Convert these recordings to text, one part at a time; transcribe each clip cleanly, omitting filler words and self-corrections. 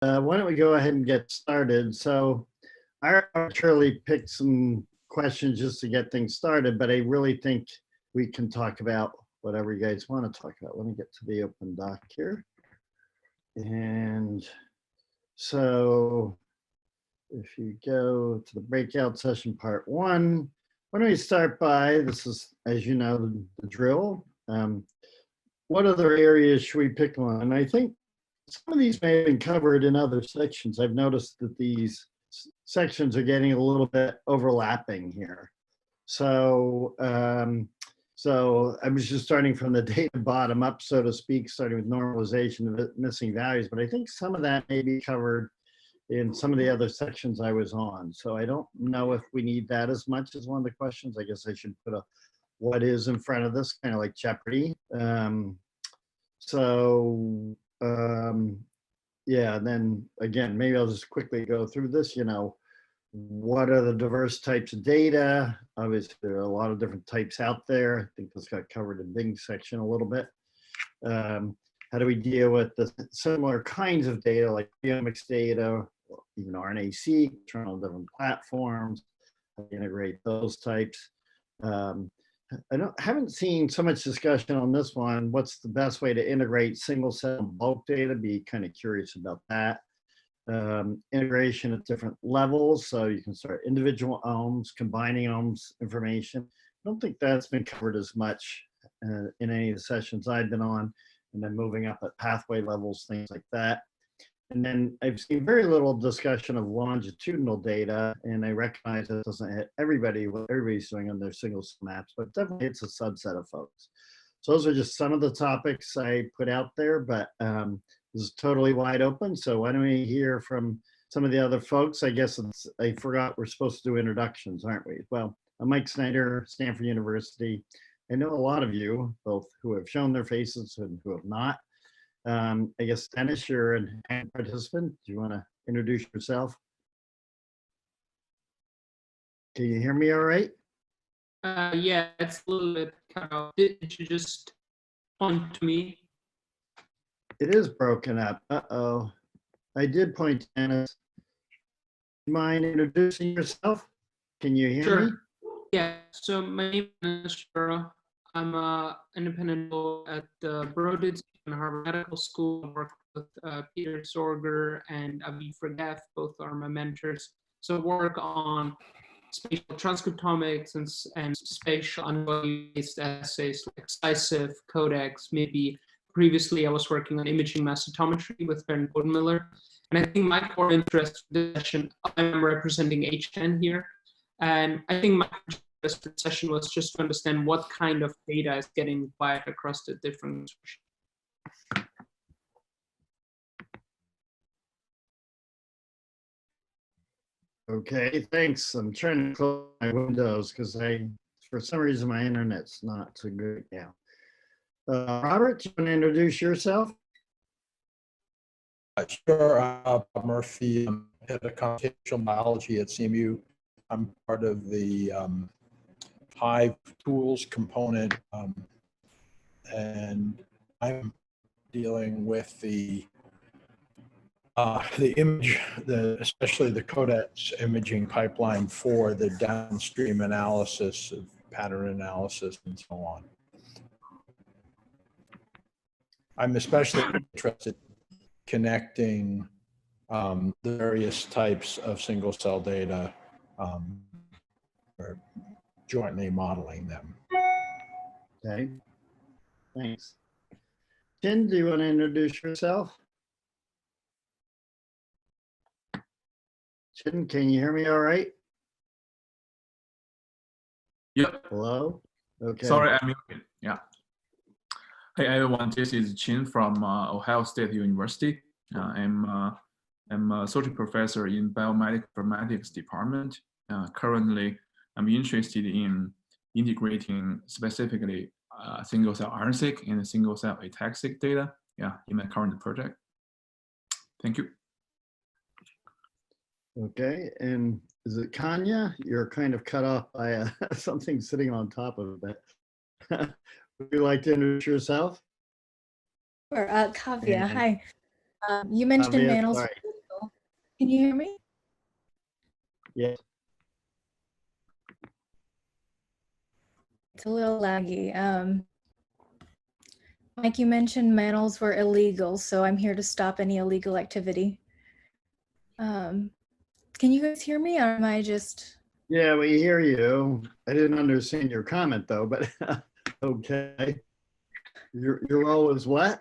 Why don't we go ahead and get started? So I arbitrarily picked some questions just to get things started, but I really think we can talk about whatever you guys want to talk about. Let me get to the open doc here. And so if you go to the breakout session part 1, why don't we start by, this is, as you know, the drill. What other areas should we pick on? And I think some of these may have been covered in other sections. I've noticed that these sections are getting a little bit overlapping here. So, so I was just starting from the data bottom up, so to speak, starting with normalization of missing values, but I think some of that may be covered in some of the other sections I was on. So I don't know if we need that as much as one of the questions. I guess I should put a what is in front of this, kind of like Jeopardy. Yeah, and then again, maybe I'll just quickly go through this, you know, what are the diverse types of data? Obviously, there are a lot of different types out there. I think this got covered in Bing's section a little bit. How do we deal with the similar kinds of data like genomics data, or even RNA-seq, turn on different platforms, how to integrate those types. I haven't seen so much discussion on this one. What's the best way to integrate single cell bulk data? Be kind of curious about that. Integration at different levels. So you can start individual omes, combining omes information. I don't think that's been covered as much in any of the sessions I've been on. And then moving up at pathway levels, things like that. And then I've seen very little discussion of longitudinal data, and I recognize that doesn't hit everybody, what everybody's doing on their single cell maps, but definitely it's a subset of folks. So those are just some of the topics I put out there, but this is totally wide open. So why don't we hear from some of the other folks? I guess I forgot we're supposed to do introductions, aren't we? Well, I'm Mike Snyder, Stanford University. I know a lot of you, both who have shown their faces and who have not. I guess, Dennis, you're a participant. Do you want to introduce yourself? Can you hear me all right? Yeah, it's a little bit cut off. Did you just point to me? It is broken up. Uh-oh. I did point to Dennis. Do you mind introducing yourself? Can you hear me? Yeah, so my name is Shura. I'm an independent fellow at the Broad and Harvard Medical School. I work with Peter Sorger and Avi Fregeff, both are my mentors. So work on spatial transcriptomics and spatial antibody-based assays like CISIF, Codex, maybe. Previously, I was working on imaging mass cytometry with Bernd Bodenmiller. And I think my core interest in this session, I'm representing HN here. And I think my interest in this session was just to understand what kind of data is getting required across the different. Okay, thanks. I'm trying to close my windows because for some reason, my internet's not so good now. Robert, do you want to introduce yourself? Sure, Bob Murphy. I'm head of computational biology at CMU. I'm part of the Hive tools component, and I'm dealing with the image, especially the Codex imaging pipeline for the downstream analysis of pattern analysis and so on. I'm especially interested in connecting the various types of single cell data or jointly modeling them. Okay, thanks. Chin, do you want to introduce yourself? Chin, can you hear me all right? Yep. Hello? Okay. Sorry, I'm muted. Yeah. Hey everyone, this is Chin from Ohio State University. I'm a associate professor in biomedical informatics department. Currently, I'm interested in integrating specifically single cell RNA-seq and single cell ATAC-seq data. Yeah, in my current project. Thank you. Okay, and is it Kanya? You're kind of cut off by something sitting on top of it. Would you like to introduce yourself? Sure, Kavya, hi. You mentioned Kavya, Mandel's. sorry. you hear me? Yeah. It's a little laggy. Mike, you mentioned mammals were illegal, so I'm here to stop any illegal activity. Can you guys hear me, or am I just? Yeah, we hear you. I didn't understand your comment though, but okay. Your role is what?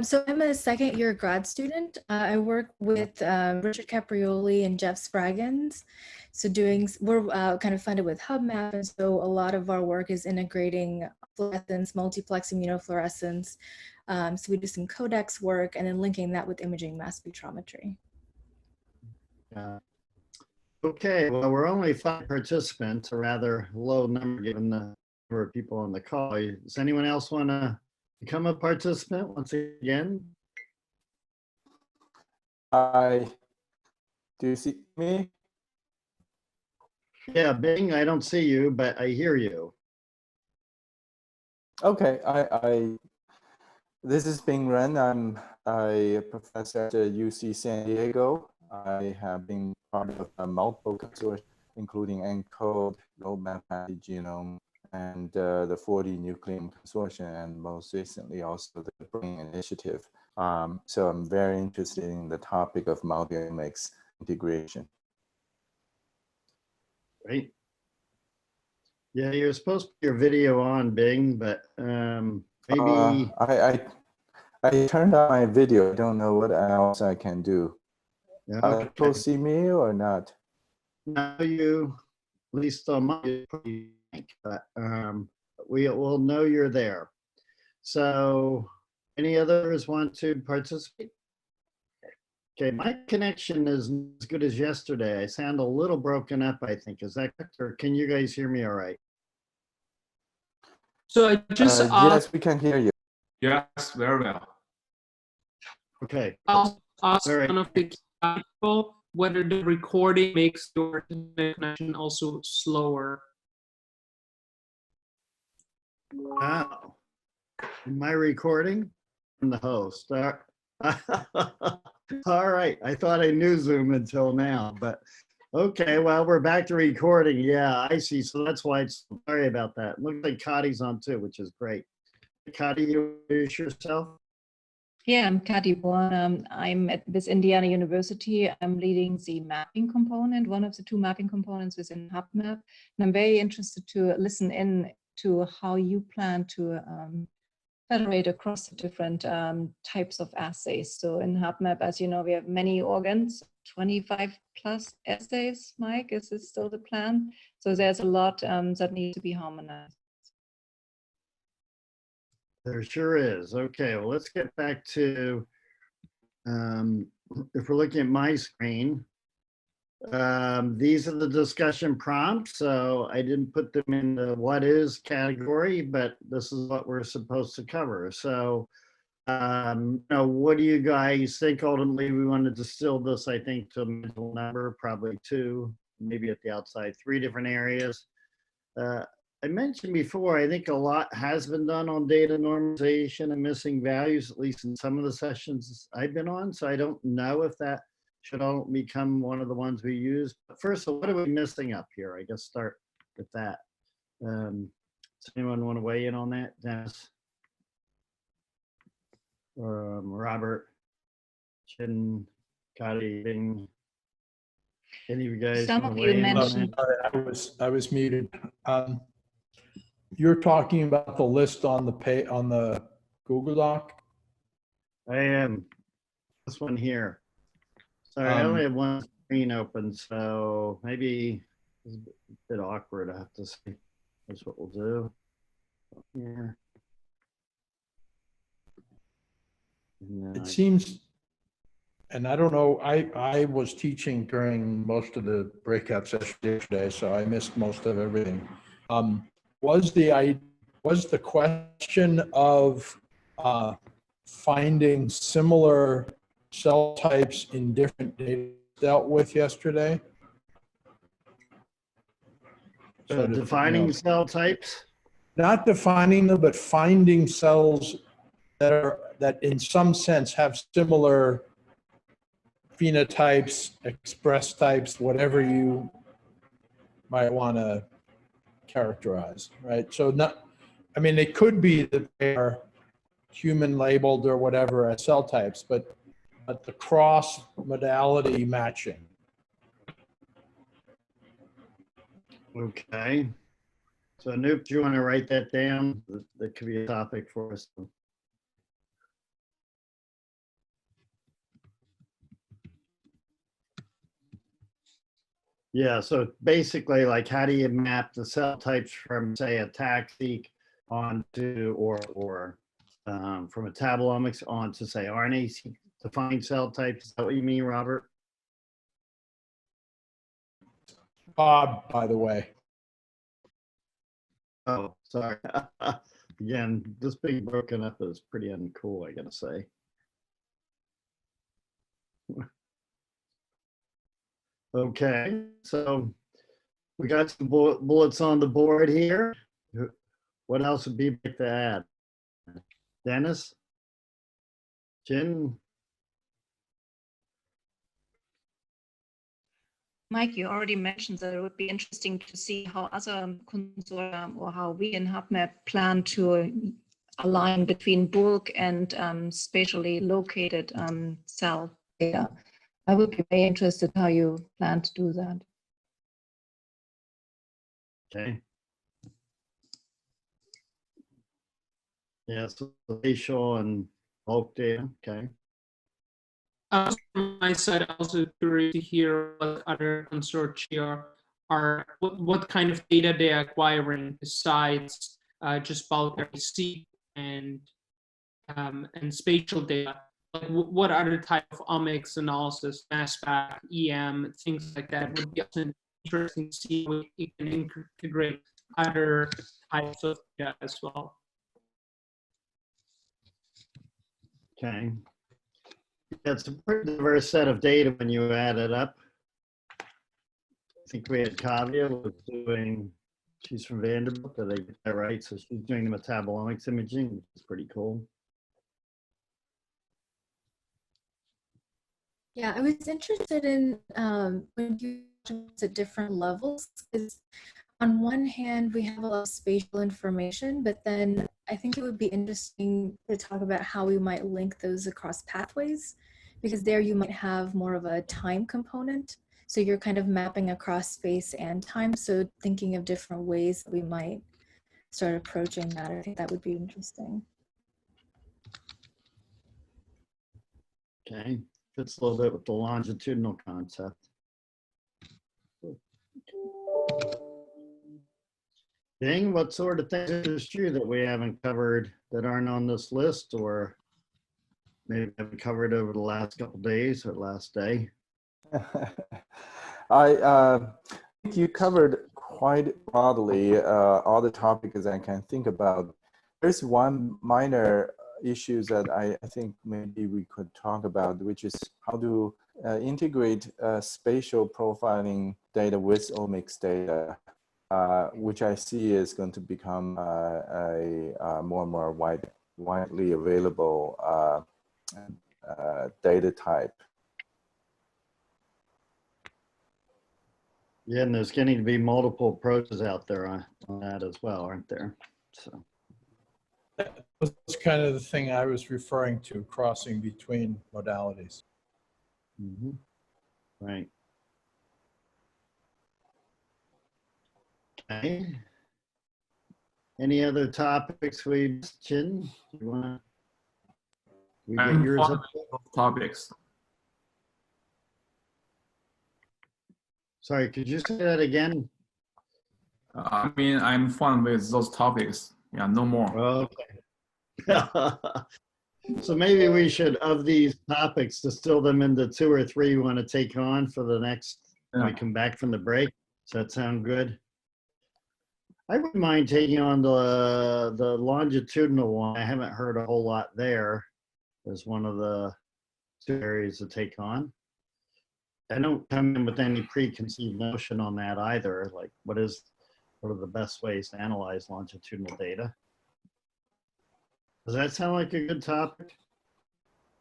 So I'm a second-year grad student. I work with Richard Caprioli and Jeff Spraggins. So we're kind of funded with HubMap, and so a lot of our work is integrating fluorescence, multiplex immunofluorescence. So we do some codex work and then linking that with imaging mass spectrometry. Okay, well, we're only 5 participants, a rather low number given the number of people on the call. Does anyone else want to become a participant once again? Do you see me? Yeah, Bing, I don't see you, but I hear you. Okay, this is Bing Ren. I'm a professor at UC San Diego. I have been part of multiple consortia, including ENCODE, Roadmap Anti-Genome, and the 40 Nucleome Consortium, and most recently also the BRING initiative. So I'm very interested in the topic of multi-omics integration. Great. Yeah, you're supposed to put your video on, Bing, but maybe. I turned on my video. I don't know what else I can do. Yeah, People okay. see me or not? Now you, at least on my, but we will know you're there. So any others want to participate? Okay, my connection is as good as yesterday. I sound a little broken up, I think. Is that correct? Or can you guys hear me all right? So I just Yes, asked, we can hear you. Yes, very well. Okay. ask All right. one of the people whether the recording makes your internet connection also slower. Wow. Am I recording? I'm the host. All right. I thought I knew Zoom until now, but okay. Well, we're back to recording. Yeah, I see. So that's why it's sorry about that. Looks like Kadi's on too, which is great. Kadi, you introduce yourself? Yeah, I'm Kati Born. I'm at this Indiana University. I'm leading the mapping component, one of the 2 mapping components within HubMap. And I'm very interested to listen in to how you plan to federate across the different types of assays. So in HubMap, as you know, we have many organs, 25 plus assays. Mike, is this still the plan? So there's a lot that needs to be harmonized. There sure is. Okay, well, let's get back to, if we're looking at my screen, these are the discussion prompts. So I didn't put them in the what is category, but this is what we're supposed to cover. So, what do you guys think? Ultimately, we want to distill this, I think, to a mental number, probably 2, maybe at the outside, 3 different areas. I mentioned before, I think a lot has been done on data normalization and missing values, at least in some of the sessions I've been on. So I don't know if that should all become one of the ones we use. But first, what are we missing up here? I guess start with that. Does anyone want to weigh in on that? Dennis? Robert? Chin? Kadi? Bing? Any of you guys Some want of to you weigh in on mentioned- that? I was muted. You're talking about the list on the Google Doc? I am. This one here. Sorry, I only have one screen open, so maybe it's a bit awkward. I have to see. That's what we'll do. Here. It seems, and I don't know, I was teaching during most of the breakout session yesterday, so I missed most of everything. Was the question of finding similar cell types in different data dealt with yesterday? So defining cell types? Not defining them, but finding cells that in some sense have similar phenotypes, express types, whatever you might want to characterize, right? So not, I mean, it could be that they are human labeled or whatever as cell types, but the cross modality matching. Okay. So Anoop, do you want to write that down? That could be a topic for us. Yeah, so basically, like, how do you map the cell types from, say, a tax-seq onto, or from metabolomics onto, say, RNA defined cell types? Is that what you mean, Robert? Bob, by the way. Oh, sorry. Again, this being broken up is pretty uncool, I gotta say. Okay, so we got some bullets on the board here. What else would be like to add? Dennis? Jin? Mike, you already mentioned that it would be interesting to see how other consortia or how we in HubMap plan to align between bulk and spatially located cell data. I would be very interested how you plan to do that. Okay. Yeah, so spatial and bulk data, okay. From my side, also curious to hear what other consortia are, what kind of data they are acquiring besides just bulk RNA-seq and spatial data. Like what other type of omics analysis, mass spec, EM, things like that would be also interesting to see how we can integrate other types of data as well. Okay. It's a pretty diverse set of data when you add it up. I think we had Kavya was doing, she's from Vanderbilt, did I get that right? So she's doing the metabolomics imaging, which is pretty cool. Yeah, I was interested in when you at different levels, because on one hand, we have a lot of spatial information, but then I think it would be interesting to talk about how we might link those across pathways, because there you might have more of a time component. So you're kind of mapping across space and time. So thinking of different ways that we might start approaching that, I think that would be interesting. Okay, fits a little bit with the longitudinal concept. Ding, what sort of things interest you that we haven't covered that aren't on this list, or maybe haven't covered over the last couple of days or last day? I think you covered quite broadly all the topics I can think about. There's one minor issue that I think maybe we could talk about, which is how to integrate spatial profiling data with omics data, which I see is going to become a more and more widely available data type. Yeah, and there's getting to be multiple approaches out there on that as well, aren't there? So That's kind of the thing I was referring to, crossing between modalities. mm-hmm. Right. Okay. Any other topics Chin? You wanna we get yours up? Topics. Sorry, could you say that again? I mean, I'm fine with those topics. Yeah, no more. Okay. So maybe we should, of these topics, distill them into 2 or 3 we want to take on for the next, when we come back from the break. Does that sound good? I wouldn't mind taking on the longitudinal one. I haven't heard a whole lot there as one of the 2 areas to take on. I don't come in with any preconceived notion on that either. Like, what are the best ways to analyze longitudinal data? Does that sound like a good topic?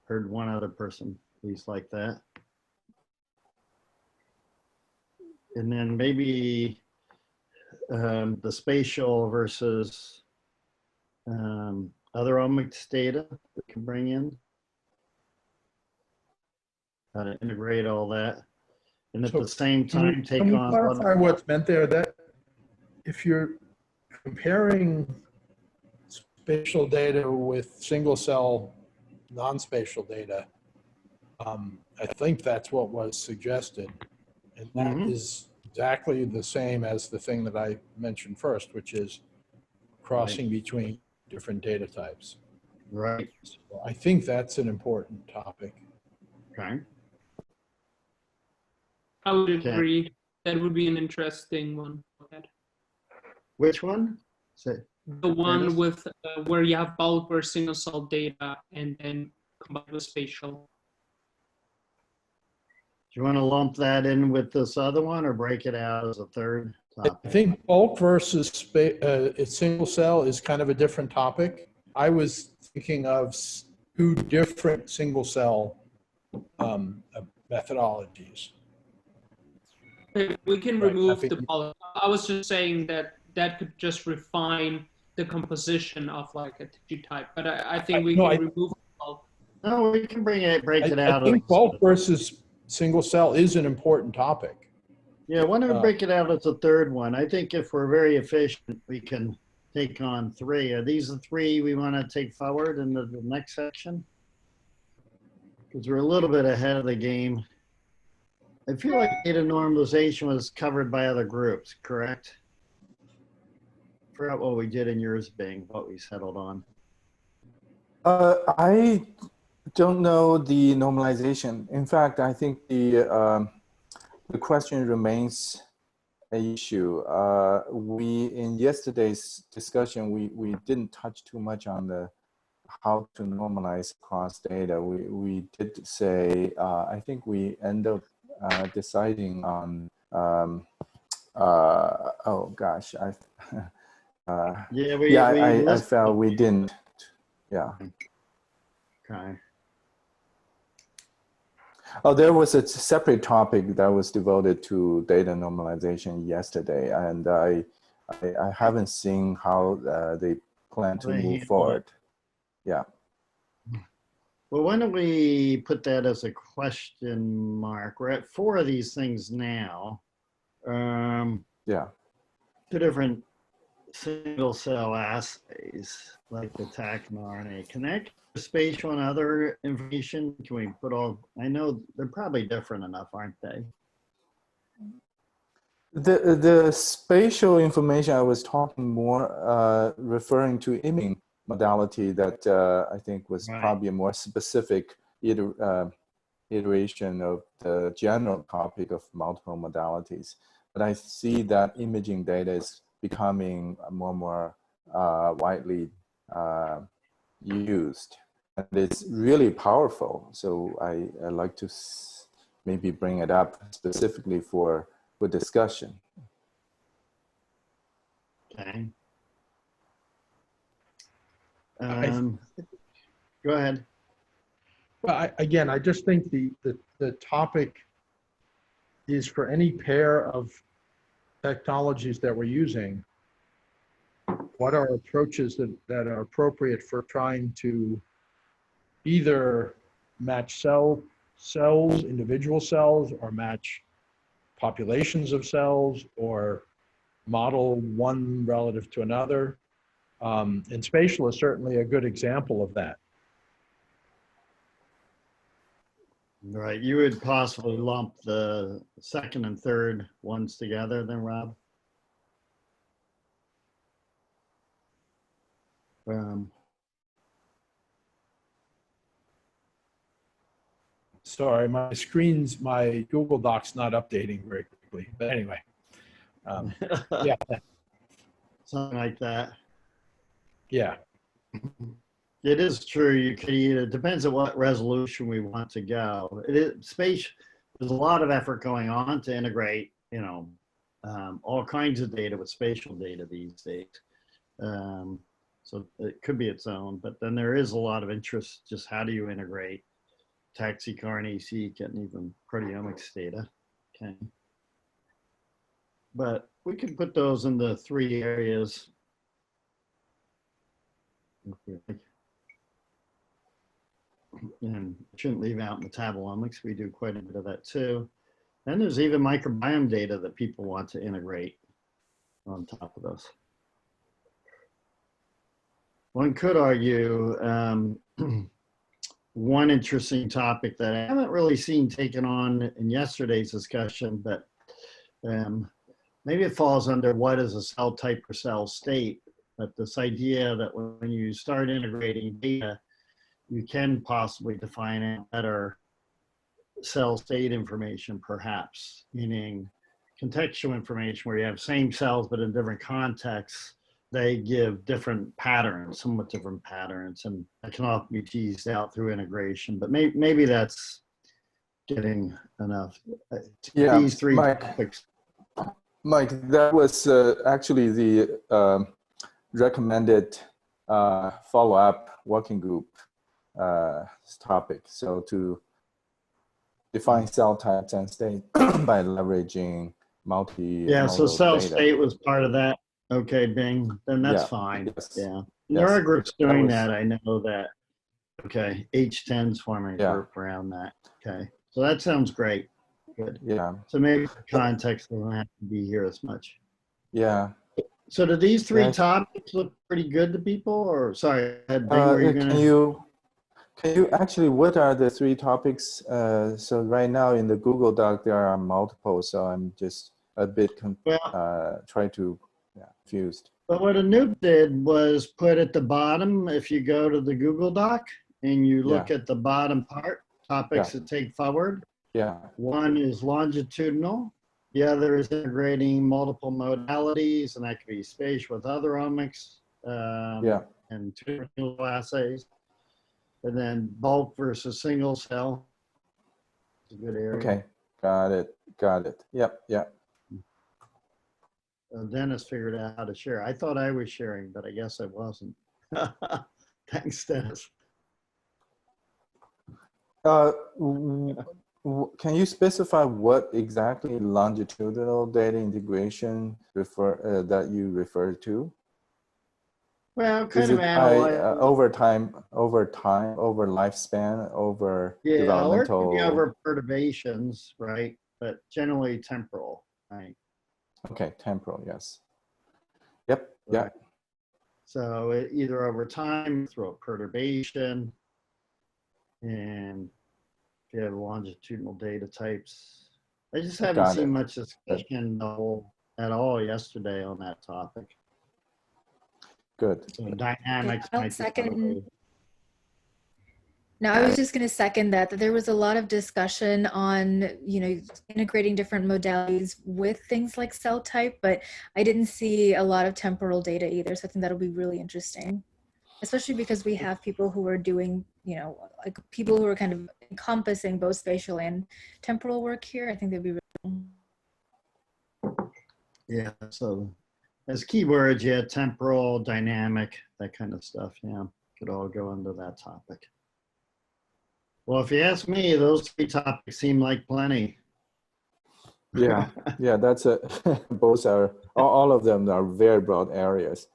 Heard one other person, please, like that. And then maybe the spatial versus other omics data we can bring in. How to integrate all that. And at So the same time, take Can we on. clarify what's meant there? That if you're comparing spatial data with single cell non-spatial data, I think that's what was suggested. And that is exactly the same as the thing that I mentioned first, which is crossing between different data types. Right. So I think that's an important topic. Okay. I would Okay. agree. That would be an interesting one. Which one? Say. The one Dennis? with where you have bulk or single cell data and then combined with spatial. Do you want to lump that in with this other one or break it out as a third I topic? think bulk versus single cell is kind of a different topic. I was thinking of two different single cell methodologies. We can Right, remove I think- the bulk. I was just saying that that could just refine the composition of like a tissue type, but I think we No, can remove the bulk. No, we can break it I out. think bulk versus single cell is an important topic. Yeah, why don't we break it out as a third one? I think if we're very efficient, we can take on three. Are these the three we want to take forward in the next section? Because we're a little bit ahead of the game. I feel like data normalization was covered by other groups, correct? I forgot what we did in yours, Bing, what we settled on. I don't know the normalization. In fact, I think the question remains an issue. In yesterday's discussion, we didn't touch too much on the how to normalize cross data. We did say, I think we end up deciding on, oh gosh, I felt we didn't, yeah. Okay. Oh, there was a separate topic that was devoted to data normalization yesterday, and I haven't seen how they plan to move forward. Yeah. Well, why don't we put that as a question mark? We're at 4 of these things now. Yeah. 2 different single cell assays, like the TAC and RNA. Connect spatial and other information. Can we put all, I know they're probably different enough, aren't they? The spatial information I was talking more referring to imaging modality that I think was probably a more specific iteration of the general topic of multiple modalities. But I see that imaging data is becoming more and more widely used. And it's really powerful. So I like to maybe bring it up specifically for discussion. Okay. Go ahead. Well, again, I just think the topic is for any pair of technologies that we're using, what are approaches that are appropriate for trying to either match cells, individual cells, or match populations of cells, or model one relative to another. And spatial is certainly a good example of that. Right, you would possibly lump the second and third ones together then, Rob? Sorry, my Google Doc's not updating very quickly, but anyway. Yeah. Something like that. Yeah. It is true. You could either, it depends on what resolution we want to go. Space, there's a lot of effort going on to integrate, all kinds of data with spatial data these days. So it could be its own, but then there is a lot of interest, just how do you integrate taxi, RNA-seq, and even proteomics data. Okay. but we can put those in the 3 areas. And shouldn't leave out metabolomics. We do quite a bit of that too. And there's even microbiome data that people want to integrate on top of this. One could argue one interesting topic that I haven't really seen taken on in yesterday's discussion, but maybe it falls under what is a cell type or cell state. But this idea that when you start integrating data, you can possibly define a better cell state information, perhaps, meaning contextual information where you have same cells, but in different contexts, they give different patterns, somewhat different patterns, and that can often be teased out through integration, but maybe that's getting enough. Yeah, These 3 topics. Mike, that was actually the recommended follow-up working group topic. So to define cell types and state by leveraging multi-modal Yeah, so cell data. state was part of that. Okay, Bing, then that's Yeah, fine. yes, Yeah, yes. there are groups doing was- that. I know that. Okay, H10's forming a Yeah. group around that. Okay, so that sounds great. Good. Yeah, So maybe context doesn't have to be here as much. yeah. So do these 3 Yes. topics look pretty good to people? Or sorry, Bing, were you Can gonna? you actually, what are the 3 topics? So right now in the Google Doc, there are multiple, so I'm just a bit trying to confused. But what Anoop did was put at the bottom, if you go to the Google Doc and you look at the bottom part, topics to take forward. Yeah. One is longitudinal. The other is integrating multiple modalities, and that could be spatial with other omics and 2 different assays. And then bulk versus single cell. It's a good area. Okay, got it. Yep. Dennis figured out how to share. I thought I was sharing, but I guess I wasn't. Thanks, Dennis. Can you specify what exactly longitudinal data integration that you refer to? Well, kind Is of it over time, over lifespan, over developmental? Or it could be over perturbations, right? But generally temporal, right? Okay, temporal, yes. Yep, Right. yeah. So either over time through a perturbation, and if you have longitudinal data types. I just haven't seen much discussion at all yesterday on that topic. Good. So dynamics I'll might be second. No, I was just going to second that there was a lot of discussion on, integrating different modalities with things like cell type, but I didn't see a lot of temporal data either. So I think that'll be really interesting, especially because we have people who are doing, like people who are kind of encompassing both spatial and temporal work here. I think they'd be really Yeah, so as keywords, temporal, dynamic, that kind of stuff, could all go under that topic. Well, if you ask me, those 3 topics seem like plenty. Yeah, that's both are, all of them are very broad areas.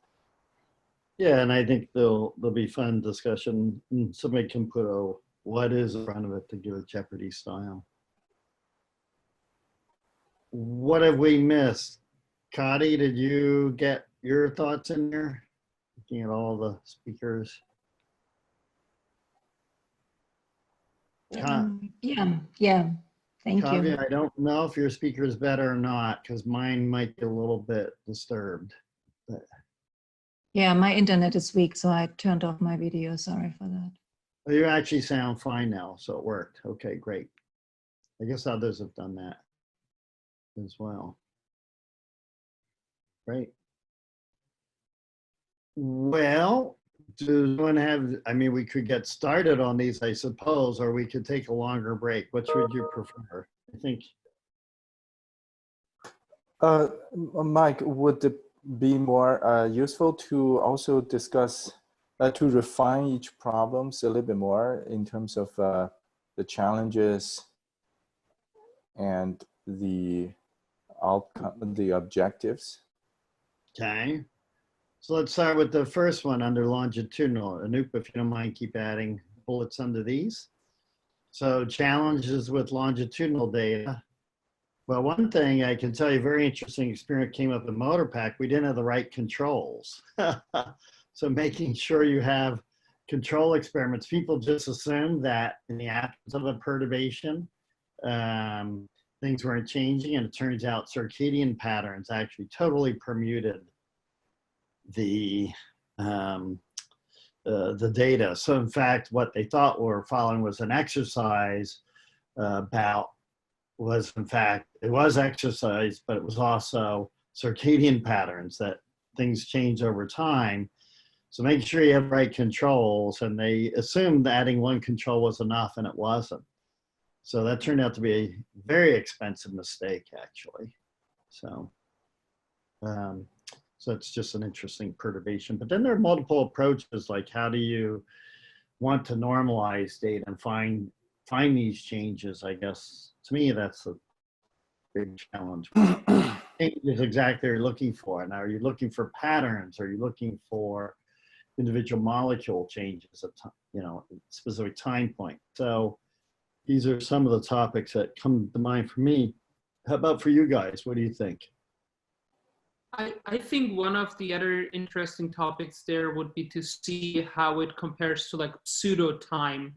Yeah, and I think there'll be fun discussion. Somebody can put a what is in front of it to give it Jeopardy style. What have we missed? Kadi, did you get your thoughts in there? Looking at all the speakers. Yeah. Thank Kavya, you. I don't know if your speaker is better or not, because mine might be a little bit disturbed. But Yeah, my internet is weak, so I turned off my video. Sorry for that. you actually sound fine now, so it worked. Okay, great. I guess others have done that as well. Great. Well, does anyone have, we could get started on these, I suppose, or we could take a longer break. Which would you prefer? I think. Mike, would it be more useful to also discuss, to refine each problems a little bit more in terms of the challenges and the outcome, the objectives. Okay. So let's start with the first one under longitudinal. Anoop, if you don't mind, keep adding bullets under these. So challenges with longitudinal data. Well, one thing I can tell you, very interesting experience came up in MotorPack. We didn't have the right controls. So making sure you have control experiments, people just assumed that in the absence of a perturbation, things weren't changing, and it turns out circadian patterns actually totally permuted the data. So in fact, what they thought were following was an exercise bout was in fact, it was exercise, but it was also circadian patterns that things change over time. So make sure you have the right controls, and they assumed adding one control was enough, and it wasn't. So that turned out to be a very expensive mistake, actually. So, so it's just an interesting perturbation. But then there are multiple approaches, like how do you want to normalize data and find these changes? I guess to me that's a big challenge. Is exactly what you're looking for. Now, are you looking for patterns? Are you looking for individual molecule changes at specific time point? So these are some of the topics that come to mind for me. How about for you guys? What do you think? I think one of the other interesting topics there would be to see how it compares to like pseudo time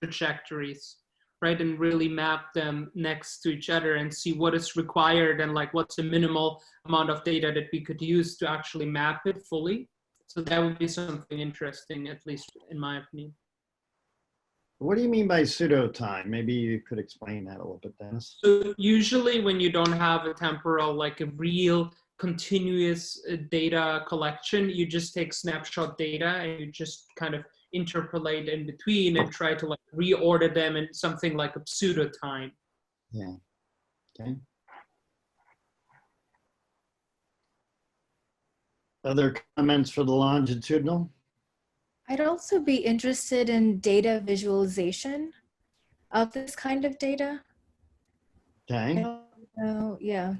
trajectories, right? And really map them next to each other and see what is required and like what's the minimal amount of data that we could use to actually map it fully. So that would be something interesting, at least in my opinion. What do you mean by pseudo time? Maybe you could explain that a little bit, Dennis. So usually when you don't have a temporal, like a real continuous data collection, you just take snapshot data and you just kind of interpolate in between and try to like reorder them in something like a pseudo time. Yeah. Okay. Other comments for the longitudinal? I'd also be interested in data visualization of this kind of data. I Okay. don't know, yeah.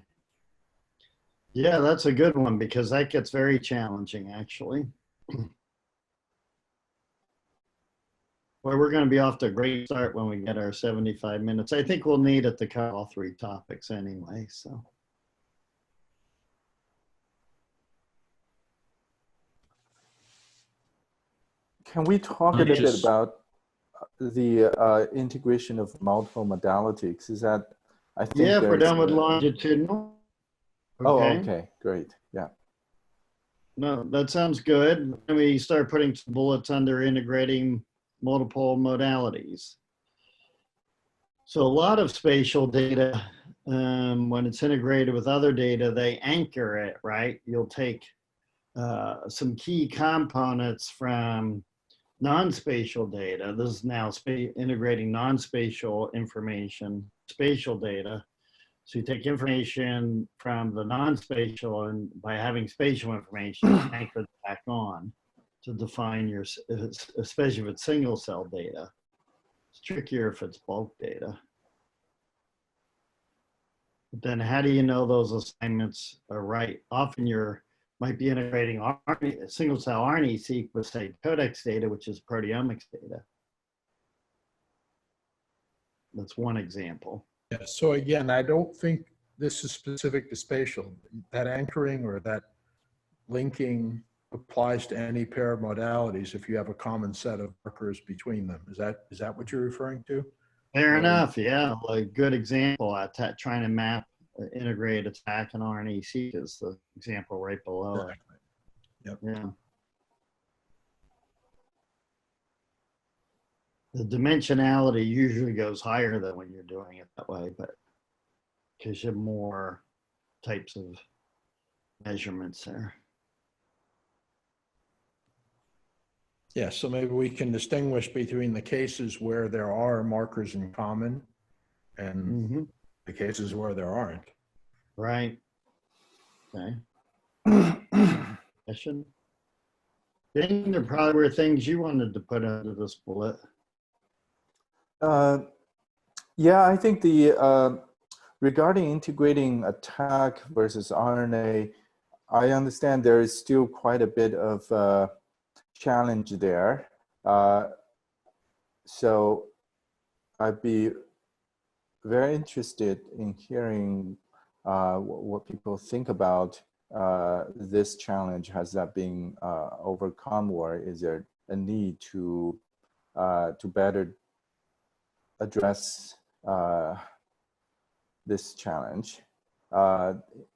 Yeah, that's a good one because that gets very challenging, actually. Well, we're going to be off to a great start when we get our 75 minutes. I think we'll need it to cover all three topics anyway, so. Can we talk a little bit about the integration of multiple modalities? Is that, I think. Yeah, if we're done with longitudinal. Okay. Oh, okay, great, yeah. No, that sounds good. Then we start putting some bullets under integrating multiple modalities. So a lot of spatial data, when it's integrated with other data, they anchor it, right? You'll take some key components from non-spatial data. This is now integrating non-spatial information, spatial data. So you take information from the non-spatial, and by having spatial information, anchor it back on to define your, especially if it's single cell data. It's trickier if it's bulk data. But then how do you know those assignments are right? Often you're might be integrating single cell RNA-seq with, say, codex data, which is proteomics data. That's one example. Yeah, so again, I don't think this is specific to spatial. That anchoring or that linking applies to any pair of modalities if you have a common set of markers between them. Is that what you're referring to? Fair enough, yeah. A good example at trying to map integrated attack and RNA-seq is the example right below it. Yep. Yeah. The dimensionality usually goes higher than when you're doing it that way, but because you have more types of measurements there. Yeah, so maybe we can distinguish between the cases where there are markers in common and the cases where there aren't. Right. Okay. Question? Then there probably were things you wanted to put under this bullet. Yeah, I think the regarding integrating attack versus RNA, I understand there is still quite a bit of challenge there. So I'd be very interested in hearing what people think about this challenge. Has that been overcome, or is there a need to better address this challenge?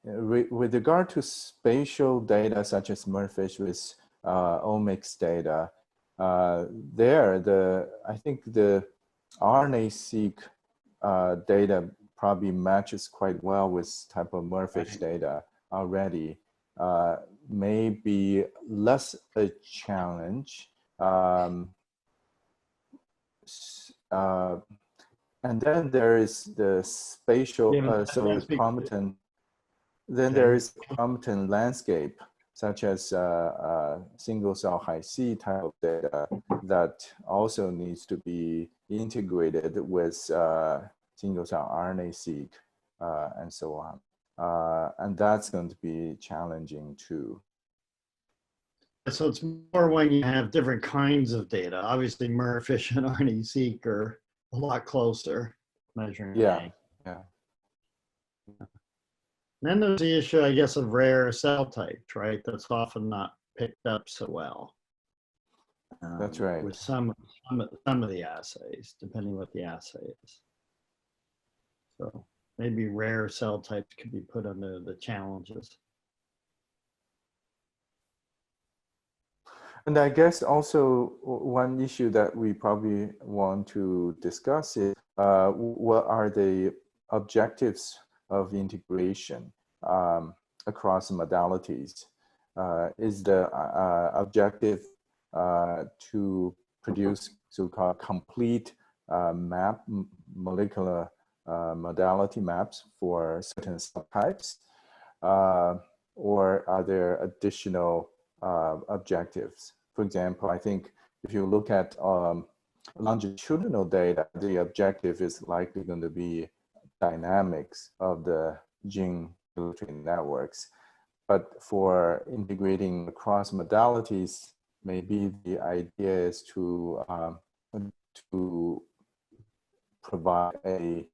With regard to spatial data such as MERFISH with omics data, I think the RNA-seq data probably matches quite well with type of MERFISH data already. May be less a challenge. And then there is the spatial, chromatin. Then there is chromatin landscape, such as single cell high-C type of data that also needs to be integrated with single cell RNA-seq and so on. And that's going to be challenging too. So it's more when you have different kinds of data. Obviously, MERFISH and RNA-seq are a lot closer measuring. Yeah. Then there's the issue, I guess, of rare cell types, right? That's often not picked up so well. That's right. With some of the assays, depending what the assay is. So maybe rare cell types could be put under the challenges. And I guess also one issue that we probably want to discuss is what are the objectives of integration across modalities? Is the objective to produce so-called complete molecular modality maps for certain subtypes? Or are there additional objectives? For example, I think if you look at longitudinal data, the objective is likely going to be dynamics of the gene regulatory networks. But for integrating across modalities, maybe the idea is to provide a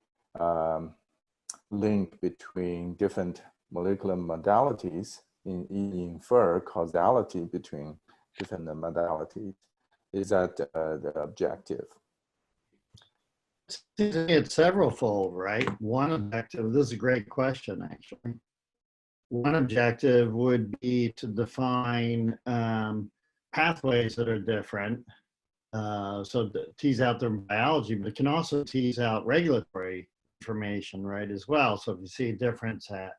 link between different molecular modalities, infer causality between different modalities. Is that the objective? It's several-fold, right? One objective, this is a great question, actually. One objective would be to define pathways that are different, so to tease out their biology, but it can also tease out regulatory information, right, as well. So if you see a difference at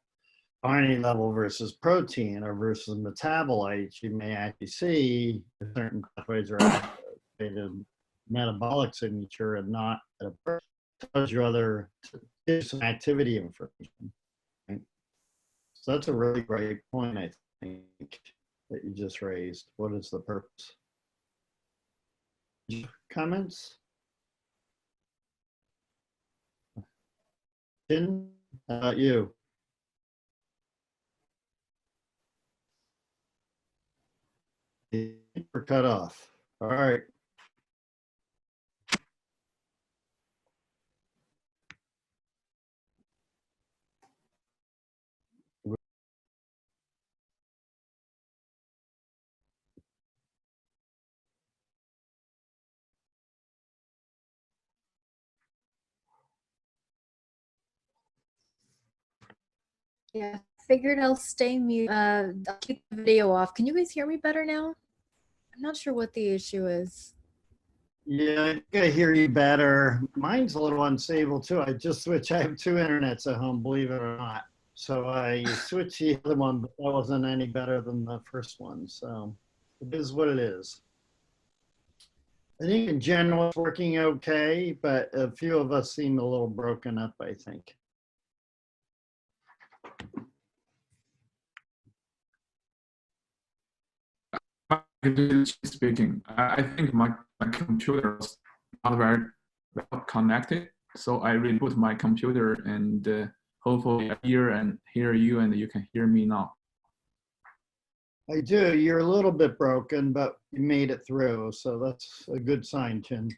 RNA level versus protein or versus metabolites, you may actually see certain pathways are activated metabolic signature and not at a person. Tells you other some activity information. Right? So that's a really great point, I think, that you just raised. What is the purpose? Comments? Tin, how about you? We're cut off. All right. Yeah, figured I'll stay mute. I'll keep the video off. Can you guys hear me better now? I'm not sure what the issue is. Yeah, I think I hear you better. Mine's a little unstable too. I just switched. I have two internets at home, believe it or not. So I switched the other one, but that wasn't any better than the first one. So it is what it is. I think in general it's working okay, but a few of us seem a little broken up, I think. Speaking, I think my computer was not very well connected, so I reboot my computer and hopefully I hear you and you can hear me now. I do. You're a little bit broken, but you made it through, so that's a good sign, Chin.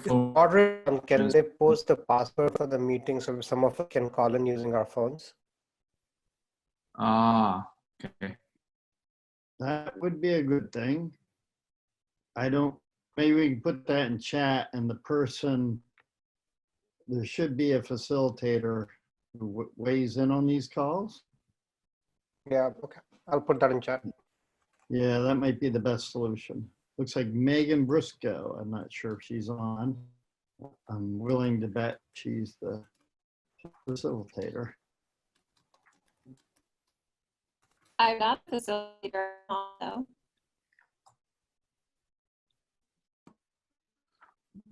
Moderator, can they post the password for the meeting so some of us can call in using our phones? Ah, okay. That would be a good thing. Maybe we can put that in chat, and the person, there should be a facilitator who weighs in on these calls. Yeah, okay. I'll put that in chat. Yeah, that might be the best solution. Looks like Maigan Brusko. I'm not sure if she's on. I'm willing to bet she's the facilitator. I'm not a facilitator, though.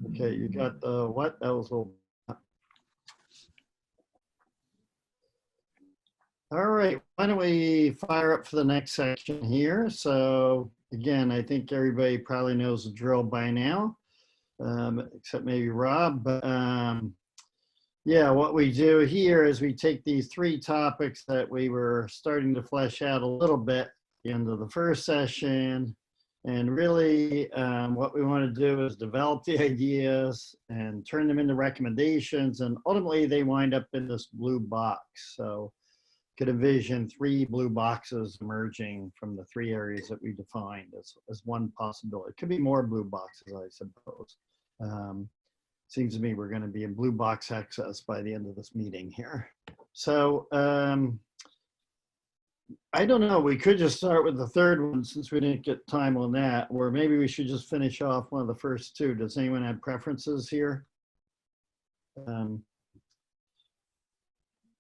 Okay, you got the what? That was a little. All right, why don't we fire up for the next section here? So again, I think everybody probably knows the drill by now, except maybe Rob. But yeah, what we do here is we take these three topics that we were starting to flesh out a little bit at the end of the first session. And really what we want to do is develop the ideas and turn them into recommendations. And ultimately they wind up in this blue box. So could envision 3 blue boxes emerging from the 3 areas that we defined as one possibility. It could be more blue boxes, I suppose. Seems to me we're going to be in blue box access by the end of this meeting here. So I don't know, we could just start with the third one since we didn't get time on that, or maybe we should just finish off one of the first 2. Does anyone have preferences here?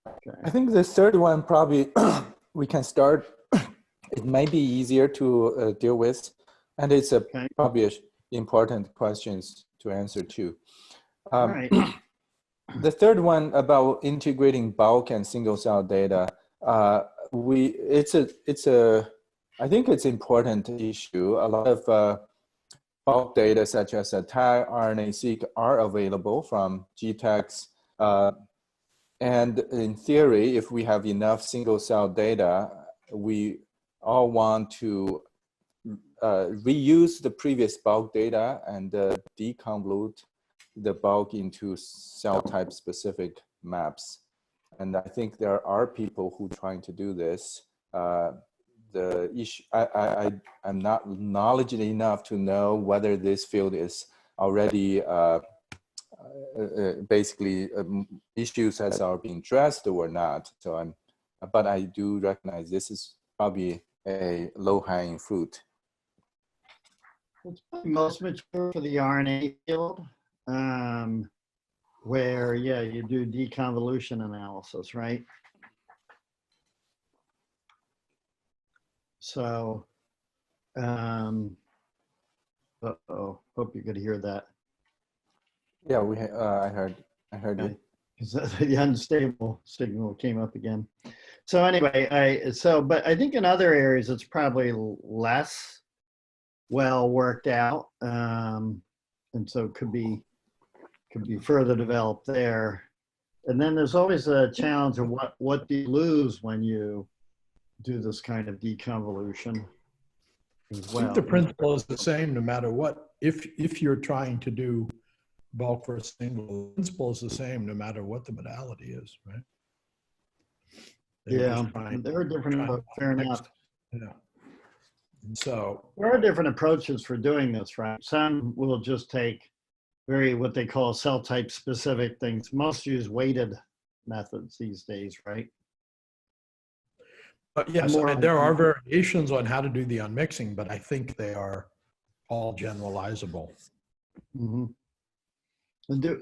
Okay. I think the third one probably we can start. It may be easier to deal with, and it's probably important questions to answer too. All right. The third one about integrating bulk and single cell data. I think it's an important issue. A lot of bulk data such as tag, RNA-seq are available from GTEx. And in theory, if we have enough single cell data, we all want to reuse the previous bulk data and deconvolute the bulk into cell type specific maps. And I think there are people who are trying to do this. The issue, I'm not knowledgeable enough to know whether this field is already basically issues that are being addressed or not. So but I do recognize this is probably a low-hanging fruit. It's probably most mature for the RNA field, where, yeah, you do deconvolution analysis, right? So, uh-oh, hope you could hear that. Yeah, I heard Okay. you. Because the unstable signal came up again. So anyway, but I think in other areas it's probably less well worked out, and so it could be further developed there. And then there's always a challenge of what do you lose when you do this kind of deconvolution as well. I think the principle is the same no matter what. If you're trying to do bulk versus single, the principle is the same no matter what the modality is, right? Yeah, there are different, fair enough. Yeah. And so there are different approaches for doing this, right? Some will just take what they call cell type specific things. Most use weighted methods these days, right? But yes, there are variations on how to do the unmixing, but I think they are all generalizable. Mm-hmm.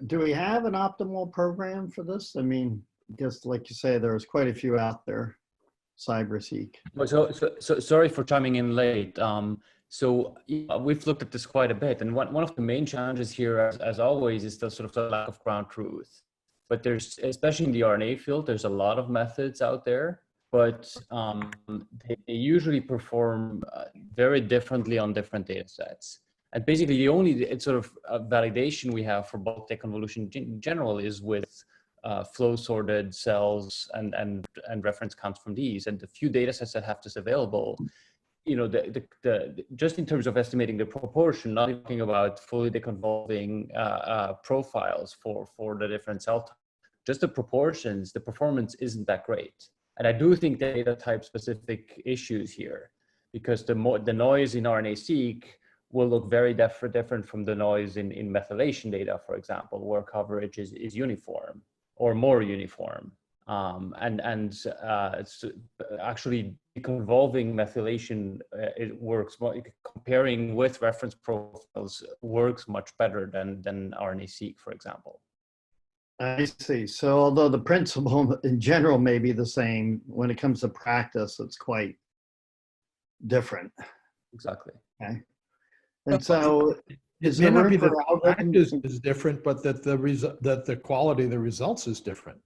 Do we have an optimal program for this? I mean, I guess like you say, there's quite a few out there. CyberSeq. So sorry for chiming in late. So we've looked at this quite a bit, and one of the main challenges here, as always, is the sort of the lack of ground truth. But there's, especially in the RNA field, there's a lot of methods out there, but they usually perform very differently on different data sets. And basically, the only sort of validation we have for bulk deconvolution in general is with flow sorted cells and reference counts from these. And the few data sets that have this available, just in terms of estimating the proportion, not talking about fully deconvolving profiles for the different cell types, just the proportions, the performance isn't that great. And I do think the data type specific issues here, because the noise in RNA-seq will look very different from the noise in methylation data, for example, where coverage is uniform or more uniform. It's actually deconvolving methylation, it works comparing with reference profiles works much better than RNA-seq, for example. I see. So although the principle in general may be the same, when it comes to practice, it's quite different. Exactly. Okay. And so it may not be that the practice is different, but that the quality of the results is different.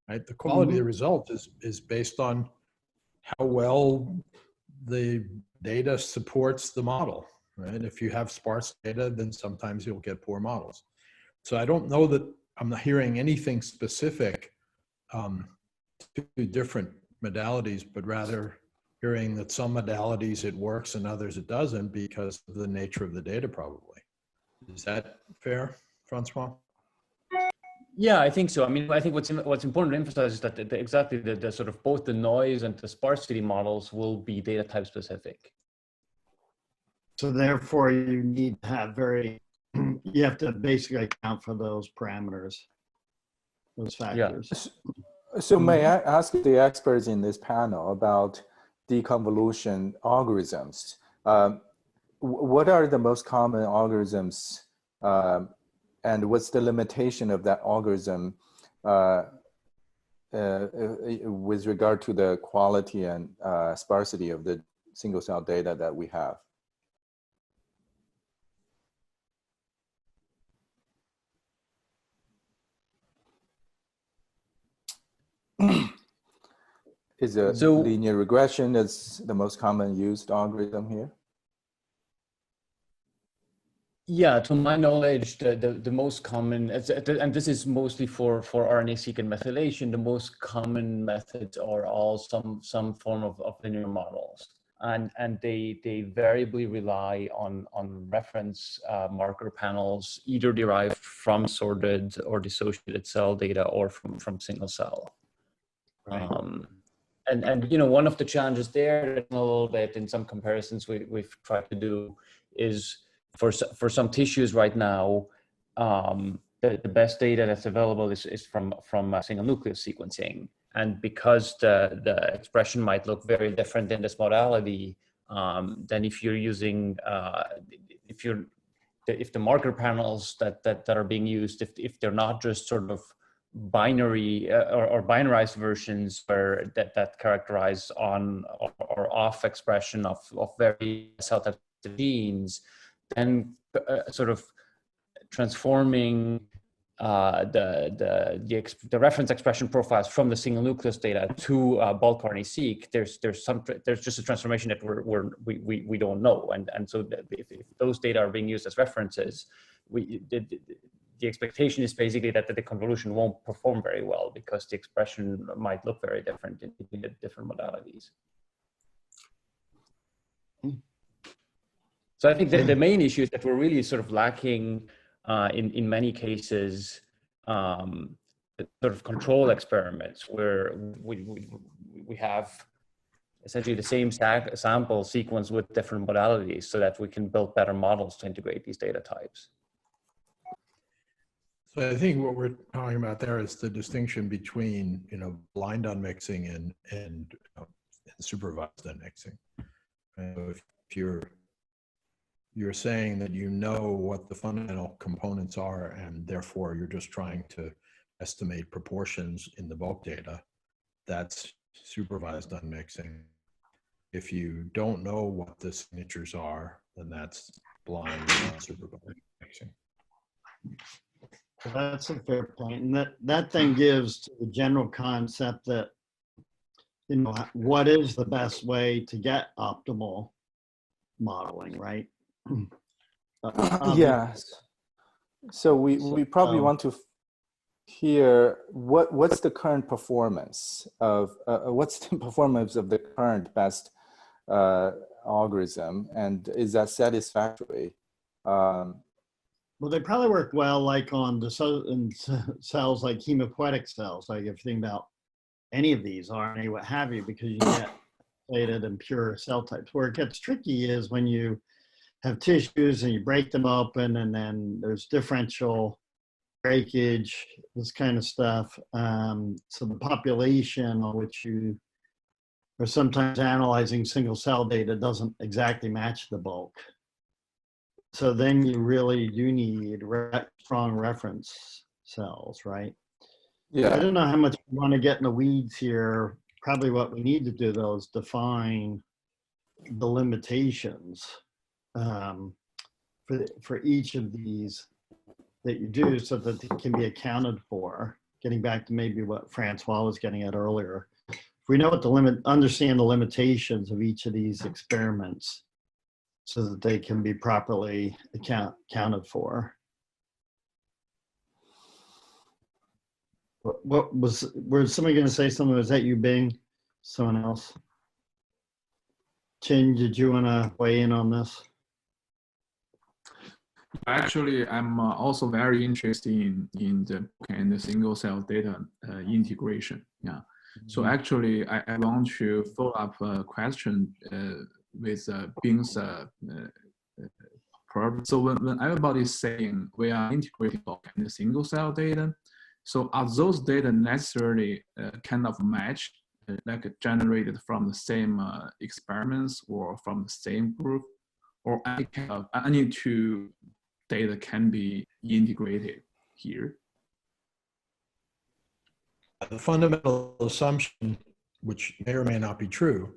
Right? The quality of the result is based on how well the data supports the model, right? If you have sparse data, then sometimes you'll get poor models. So I don't know that I'm not hearing anything specific to different modalities, but rather hearing that some modalities it works and others it doesn't because of the nature of the data probably. Is that fair, Francois? Yeah, I think so. I mean, I think what's important to emphasize is that exactly the sort of both the noise and the sparsity models will be data type specific. So therefore you need to have you have to basically account for those parameters, those factors. Yeah. So may I ask the experts in this panel about deconvolution algorithms? What are the most common algorithms and what's the limitation of that algorithm with regard to the quality and sparsity of the single cell data that we have? Is linear regression is the most common used algorithm here? Yeah, to my knowledge, the most common, and this is mostly for RNA-seq and methylation, the most common methods are all some form of linear models. And they variably rely on reference marker panels, either derived from sorted or dissociated cell data or from single cell. Right. And one of the challenges there, a little bit in some comparisons we've tried to do, is for some tissues right now, the best data that's available is from single nucleus sequencing. And because the expression might look very different in this modality, than if you're using, if the marker panels that are being used, if they're not just sort of binary or binarized versions where that characterize on or off expression of very cell type genes, then sort of transforming the reference expression profiles from the single nucleus data to bulk RNA-seq, there's just a transformation that we don't know, and so if those data are being used as references, the expectation is basically that the convolution won't perform very well because the expression might look very different in the different modalities. So I think the main issue is that we're really sort of lacking in many cases sort of control experiments where we have essentially the same sample sequence with different modalities so that we can build better models to integrate these data types. So I think what we're talking about there is the distinction between, blind unmixing and supervised unmixing. If you're saying that you know what the fundamental components are and therefore you're just trying to estimate proportions in the bulk data, that's supervised unmixing. If you don't know what the signatures are, then that's blind unsupervised mixing. That's a fair point. And that then gives to the general concept that, what is the best way to get optimal modeling, right? Yes. So we probably want to here, what's the current performance of the current best algorithm, and is that satisfactory? Well, they probably work well, like on the cells like hematopoietic cells, like if you think about any of these, RNA, what have you, because you get isolated and pure cell types. Where it gets tricky is when you have tissues and you break them open, and then there's differential breakage, this kind of stuff. So the population on which you are sometimes analyzing single cell data doesn't exactly match the bulk. So then you really do need strong reference cells, right? Yeah. I don't know how much we want to get in the weeds here. Probably what we need to do, though, is define the limitations for each of these that you do, so that they can be accounted for. Getting back to maybe what Francois was getting at earlier. If we know what understand the limitations of each of these experiments, so that they can be properly accounted for. Was somebody going to say something? Was that you, Bing? Someone else? Chin, did you want to weigh in on this? Actually, I'm also very interested in the single cell data integration. Yeah. So actually, I want to follow up a question with Bing's problem. So when everybody's saying we are integrating the single cell data, so are those data necessarily kind of match, like generated from the same experiments or from the same group, or any two data can be integrated here? The fundamental assumption, which may or may not be true,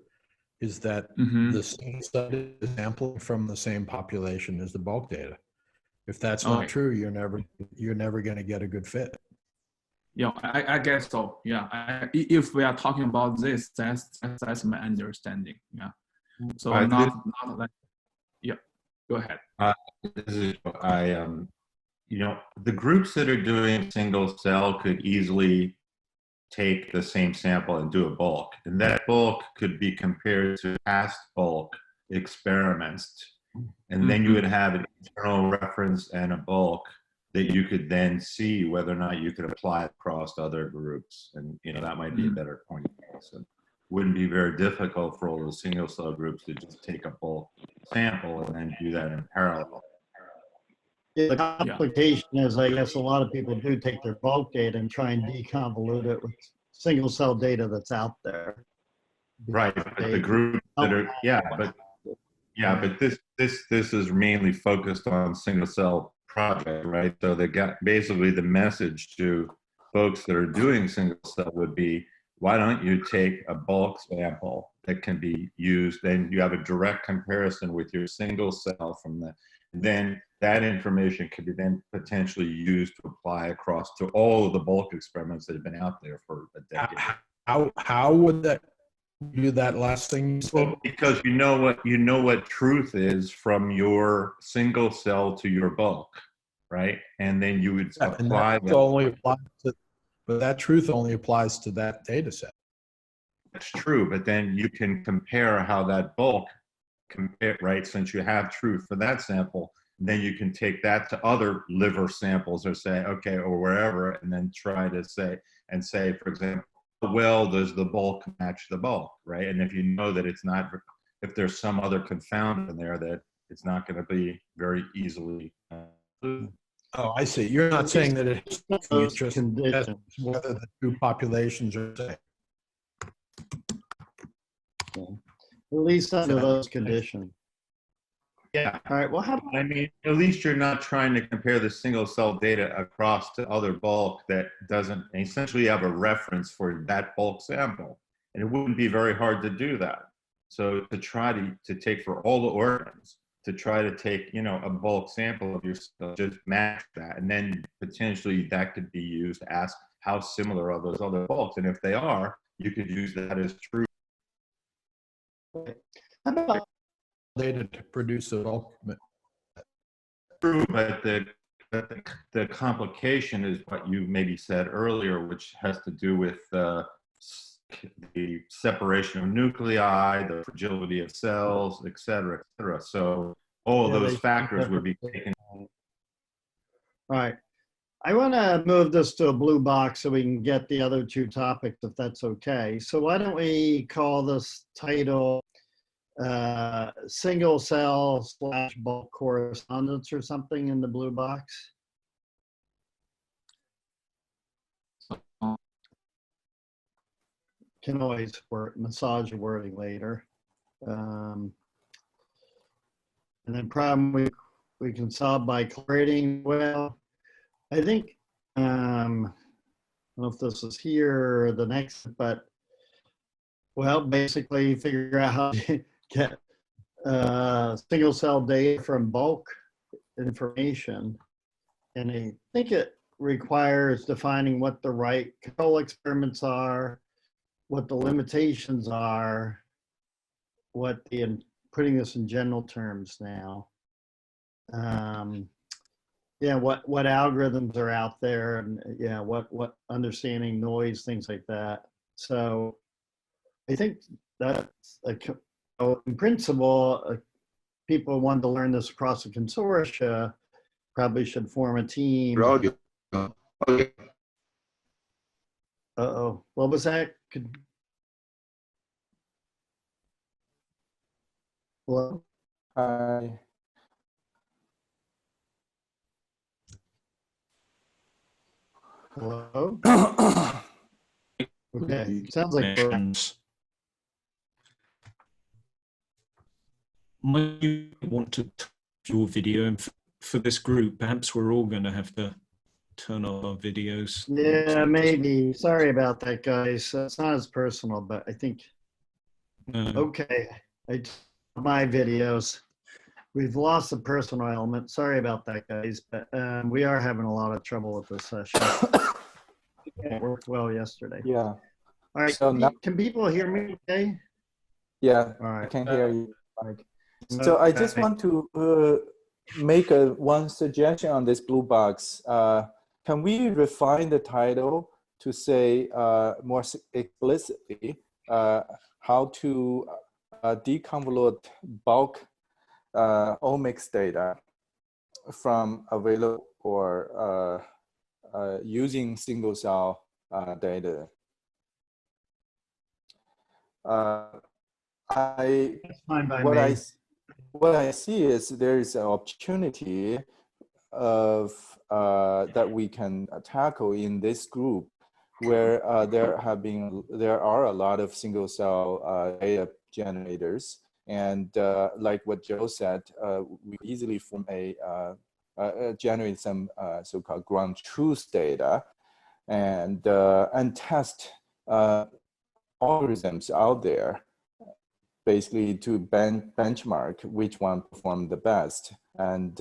is that the single study is sampling from the same population as the bulk data. If that's not true, you're never going to get a good fit. Yeah, I guess so. Yeah, if we are talking about this, that's my understanding. Yeah. So not like, yeah. Go ahead. This is you know, the groups that are doing single cell could easily take the same sample and do a bulk, and that bulk could be compared to past bulk experiments, and then you would have an internal reference and a bulk that you could then see whether or not you could apply across other groups, and you know that might be a better point of view. So it wouldn't be very difficult for all the single cell groups to just take a bulk sample and then do that in parallel. The complication is, I guess a lot of people do take their bulk data and try and deconvolute it with single cell data that's out there. Right, but the groups that are, but this is mainly focused on single cell project, right? So they got basically the message to folks that are doing single cell would be, why don't you take a bulk sample that can be used, then you have a direct comparison with your single cell from the, then that information could be then potentially used to apply across to all of the bulk experiments that have been out there for a decade. How would that do that last thing you said? Well, because you know what truth is from your single cell to your bulk, right? And then you would apply that. Only applies to, but that truth only applies to that data set. That's true, but then you can compare how that bulk compare, right? Since you have truth for that sample, then you can take that to other liver samples or say, okay, or wherever, and then try to say, for example, how well does the bulk match the bulk, right? And if you know that it's not, if there's some other confound in there, that it's not going to be very easily. Oh, I see. You're not saying that it's just conditions, whether the two populations are the same. At least under those conditions. Yeah. All right. Well, how about, I mean, at least you're not trying to compare the single cell data across to other bulk that doesn't essentially have a reference for that bulk sample. And it wouldn't be very hard to do that. So to try to take for all the organs, to try to take, you know, a bulk sample of your cell, just match that. And then potentially that could be used to ask how similar are those other bulks. And if they are, you could use that as true. how about Data to produce a bulk. True, but But the complication is what you maybe said earlier, which has to do with the separation of nuclei, the fragility of cells, et cetera, et cetera. So all of Yeah, those they- factors would be taken. All right. I want to move this to a blue box so we can get the other two topics, if that's okay. So why don't we call this title single cell / bulk correspondence or something in the blue box? Can always massage the wording later. And then problem we can solve by creating, well, I think, I don't know if this is here or the next, but, well, basically figure out how to get single cell data from bulk information. And I think it requires defining what the right control experiments are, what the limitations are, what the, putting this in general terms now. Yeah, what algorithms are out there, and yeah, what understanding noise, things like that. So I think that's in principle, people want to learn this across the consortia probably should form a team. Uh-oh, what was that? Hello? Hi. Hello? Okay, sounds like Might you want to turn off your video, and for this group, perhaps we're all going to have to turn off our videos. yeah, maybe. Sorry about that, guys. It's not as personal, but I think, okay, my videos. We've lost the personal element. Sorry about that, guys, but we are having a lot of trouble with this session. It worked well yesterday. Yeah. All right, So now, can people hear me okay? yeah, All right. I can hear you, Mike. So I just want to make one suggestion on this blue box. Can we refine the title to say more explicitly how to deconvolute bulk omics data from available or using single cell data? That's fine by what me. What I see is there is an opportunity of that we can tackle in this group, where there are a lot of single cell data generators, and like what Joe said, we easily form generate some so-called ground truth data, and test algorithms out there, basically to benchmark which one performed the best, and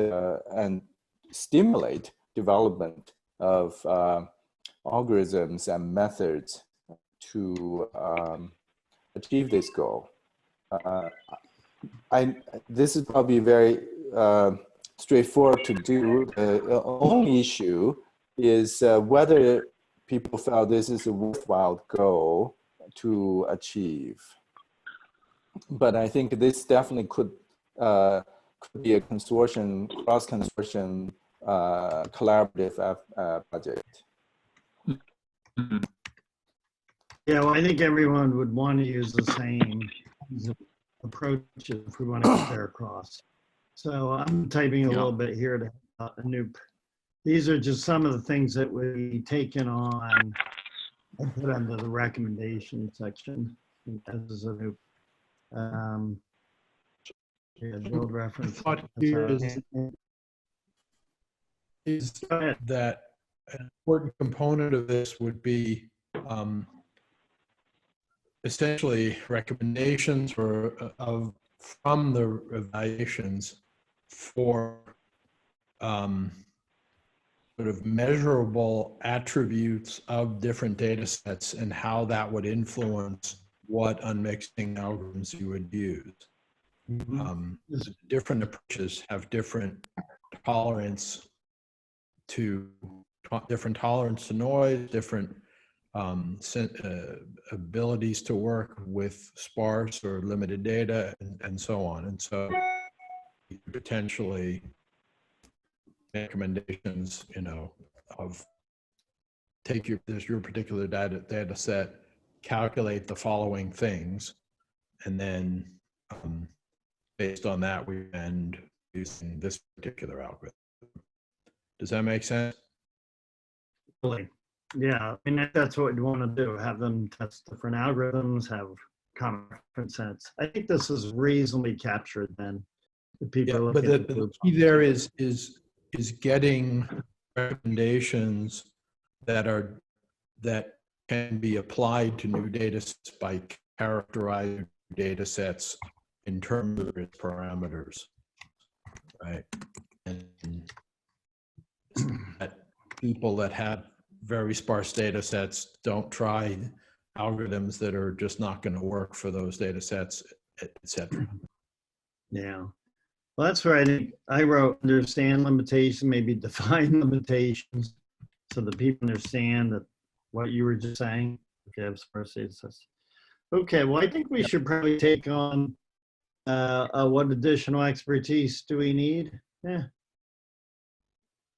stimulate development of algorithms and methods to achieve this goal. This is probably very straightforward to do. The only issue is whether people felt this is a worthwhile goal to achieve. But I think this definitely could be a consortium, cross-consortium, collaborative project. Yeah, well, I think everyone would want to use the same approach if we want to compare across. So I'm typing a little bit here to Anoop. These are just some of the things that we taken on and put under the recommendation section as Anoop. Yeah, build reference. Thought here is that an important component of this would be essentially recommendations from the evaluations for sort of measurable attributes of different data sets and how that would influence what unmixing algorithms you would use. Different approaches have different tolerance to different tolerance to noise, different abilities to work with sparse or limited data, and so on. And so potentially recommendations, of take your particular data set, calculate the following things, and then based on that, we end using this particular algorithm. Does that make sense? Really? Yeah, I mean, that's what we'd want to do, have them test different algorithms, have common reference sets. I think this is reasonably captured then. The people are But looking the key there is getting recommendations that can be applied to new data sets by characterizing data sets in terms of its parameters, right? And that people that have very sparse data sets don't try algorithms that are just not going to work for those data sets, et cetera. Yeah. Well, that's where I think I wrote understand limitations, maybe define limitations, so that people understand that what you were just saying. If you have sparse data sets. Okay, well, I think we should probably take on what additional expertise do we need? Yeah.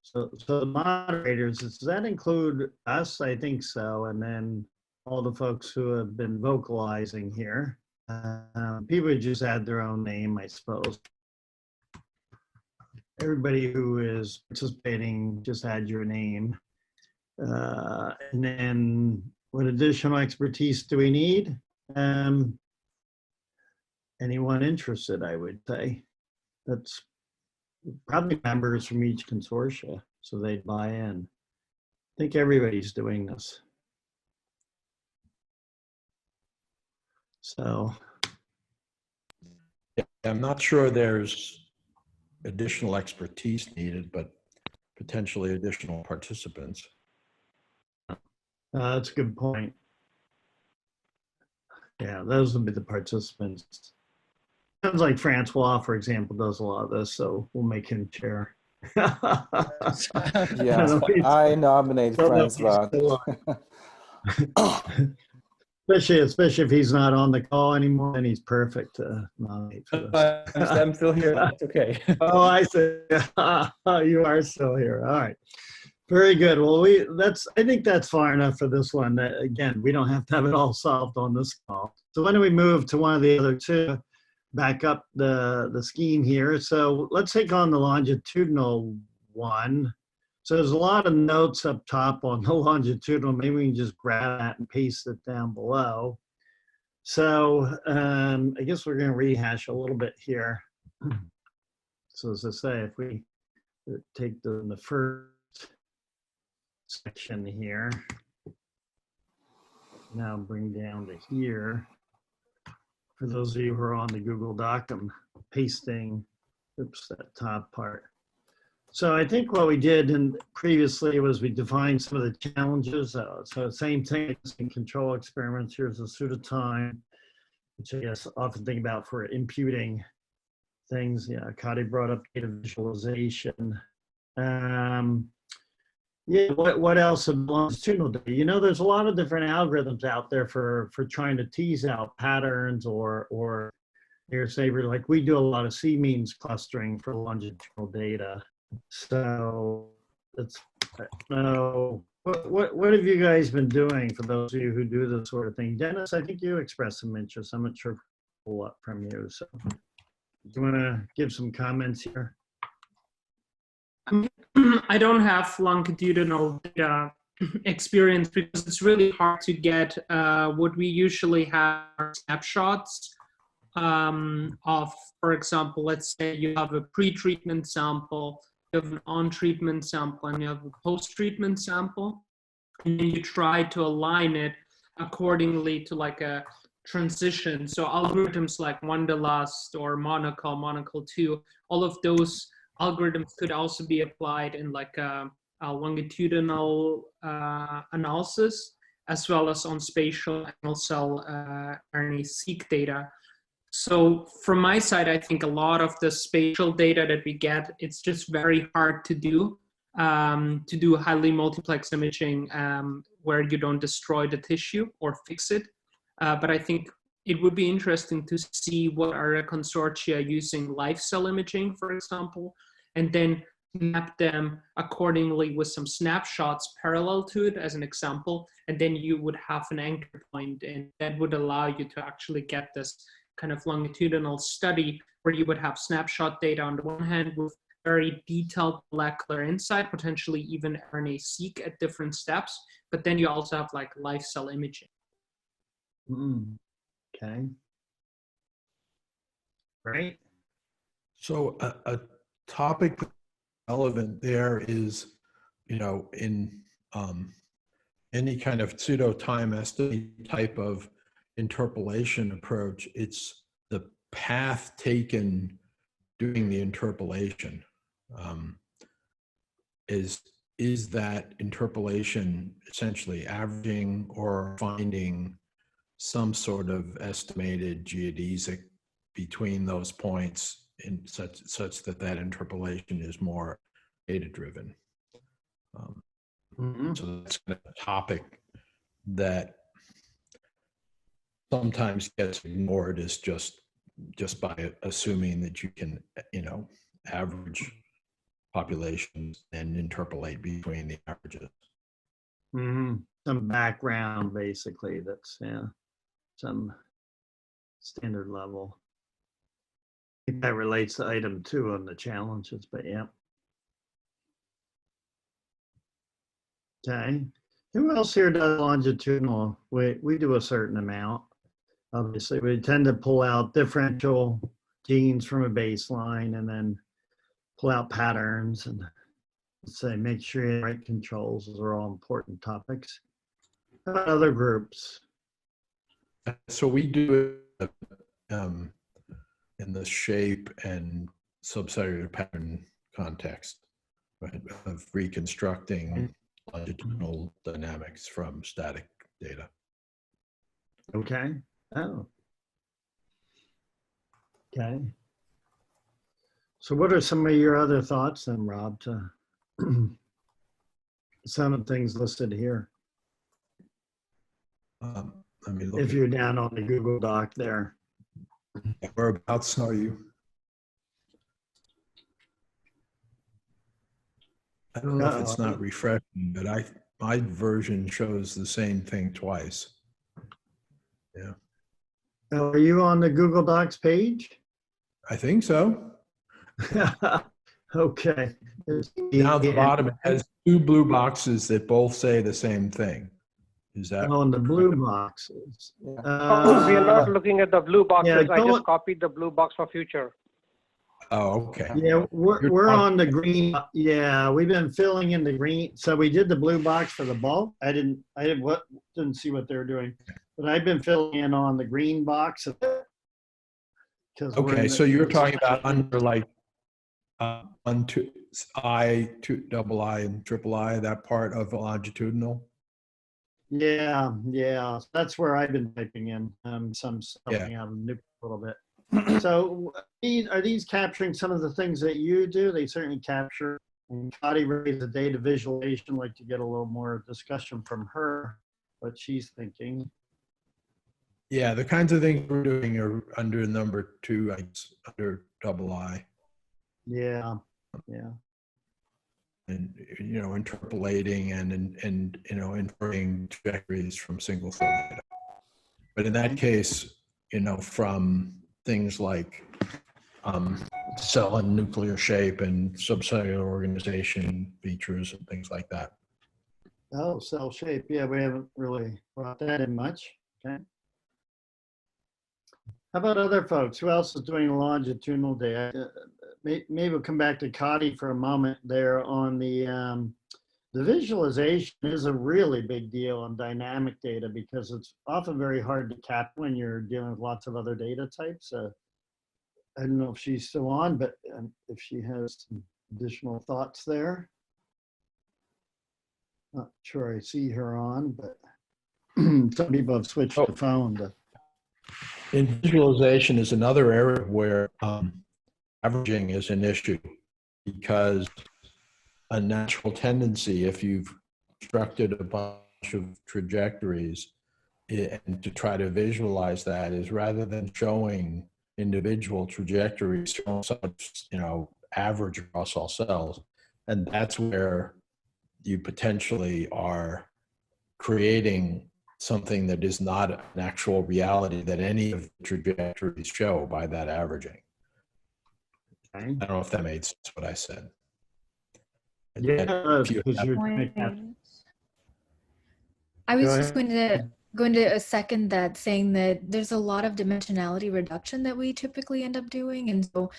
So the moderators, does that include us? I think so. And then all the folks who have been vocalizing here. People who just add their own name, I suppose. Everybody who is participating, just add your name. And then what additional expertise do we need? Anyone interested, I would say. That's probably members from each consortia, so they'd buy in. I think everybody's doing this. So. Yeah, I'm not sure there's additional expertise needed, but potentially additional participants. That's a good point. Yeah, those would be the participants. Sounds like Francois, for example, does a lot of this, so we'll make him chair. Yeah, I nominate Francois. Especially if he's not on the call anymore, and he's perfect to nominate for this. I'm still here. It's okay. Oh, I see. You are still here. All right. Very good. Well, I think that's far enough for this one. Again, we don't have to have it all solved on this call. So why don't we move to one of the other two, back up the scheme here. So let's take on the longitudinal one. So there's a lot of notes up top on the longitudinal. Maybe we can just grab that and paste it down below. So I guess we're going to rehash a little bit here. So as I say, if we take the first section here, now bring down to here. For those of you who are on the Google Doc, I'm pasting, oops, that top part. So I think what we did previously was we defined some of the challenges. So same thing in control experiments. Here's a pseudo time, which I guess often think about for imputing things. Yeah, Kadi brought up data visualization. Yeah, what else of longitudinal data? You know, there's a lot of different algorithms out there for trying to tease out patterns or here's like we do a lot of C-means clustering for longitudinal data. So that's what have you guys been doing for those of you who do this sort of thing? Dennis, I think you expressed some interest. I'm not sure a lot from you. So do you want to give some comments here? I don't have longitudinal data experience because it's really hard to get what we usually have are snapshots of, for example, let's say you have a pre-treatment sample, you have an on-treatment sample, and you have a post-treatment sample, and then you try to align it accordingly to like a transition. So algorithms like Wanderlust or Monocle 2, all of those algorithms could also be applied in like a longitudinal analysis, as well as on spatial and cell RNA-seq data. So from my side, I think a lot of the spatial data that we get, it's just very hard to do to do highly multiplex imaging where you don't destroy the tissue or fix it. But I think it would be interesting to see what are the consortia using live cell imaging, for example, and then map them accordingly with some snapshots parallel to it as an example. And then you would have an anchor point, and that would allow you to actually get this kind of longitudinal study where you would have snapshot data on the one hand with very detailed molecular insight, potentially even RNA-seq at different steps, but then you also have like live cell imaging. Okay. Great. So a topic relevant there is, you know, in any kind of pseudo time estimate type of interpolation approach, it's the path taken doing the interpolation. Is that interpolation essentially averaging or finding some sort of estimated geodesic between those points in such that that interpolation is more data driven? So that's a topic that sometimes gets ignored, is just by assuming that you can, you know, average populations and interpolate between the averages. Some background, basically, that's, yeah, some standard level. I think that relates to item 2 on the challenges, but yeah. Okay. Who else here does longitudinal? We do a certain amount. Obviously, we tend to pull out differential genes from a baseline and then pull out patterns and say, make sure you have the right controls. Those are all important topics. How about other groups? So we do it in the shape and subcellular pattern context, right, of reconstructing longitudinal dynamics from static data. Okay. Oh. Okay. So what are some of your other thoughts then, Rob, to some of the things listed here? Let me look. If you're down on the Google Doc there. Whereabouts are you? I don't know if it's not refreshing, but my version shows the same thing twice. Yeah. Are you on the Google Docs page? I think so. Okay. Down at the bottom, it has 2 blue boxes that both say the same thing. Is that on the blue boxes? We are not looking at the blue boxes. Yeah, I just copied the blue box for future. Oh, okay. Yeah, we're on the green. Yeah, we've been filling in the green. So we did the blue box for the bulk. I didn't see what they were doing, but I've been filling in on the green box. Okay, so you're talking about under like I, double I, and triple I, that part of longitudinal. Yeah, yeah, that's where I've been typing in some stuff. Yeah. A little bit. So are these capturing some of the things that you do? They certainly capture. And Kati raised the data visualization, like to get a little more discussion from her, what she's thinking. Yeah, the kinds of things we're doing are under number 2, under double I. Yeah, yeah. And, you know, interpolating and you know, inferring trajectories from single cell data. But in that case, you know, from things like cell and nuclear shape and subcellular organization features and things like that. Oh, cell shape. Yeah, we haven't really brought that in much. Okay. How about other folks? Who else is doing longitudinal data? Maybe we'll come back to Kati for a moment there on the visualization is a really big deal on dynamic data because it's often very hard to capture when you're dealing with lots of other data types. I don't know if she's still on, but if she has some additional thoughts there. Not sure I see her on, but some people have switched the phone. In visualization is another area where averaging is an issue because a natural tendency if you've constructed a bunch of trajectories and to try to visualize that is rather than showing individual trajectories, show such, average across all cells. And that's where you potentially are creating something that is not an actual reality that any of the trajectories show by that averaging. Okay. I don't know if that made sense what I said. Yeah, If you because have- you're I was Go just ahead. going to second that, saying that there's a lot of dimensionality reduction that we typically end up doing, and so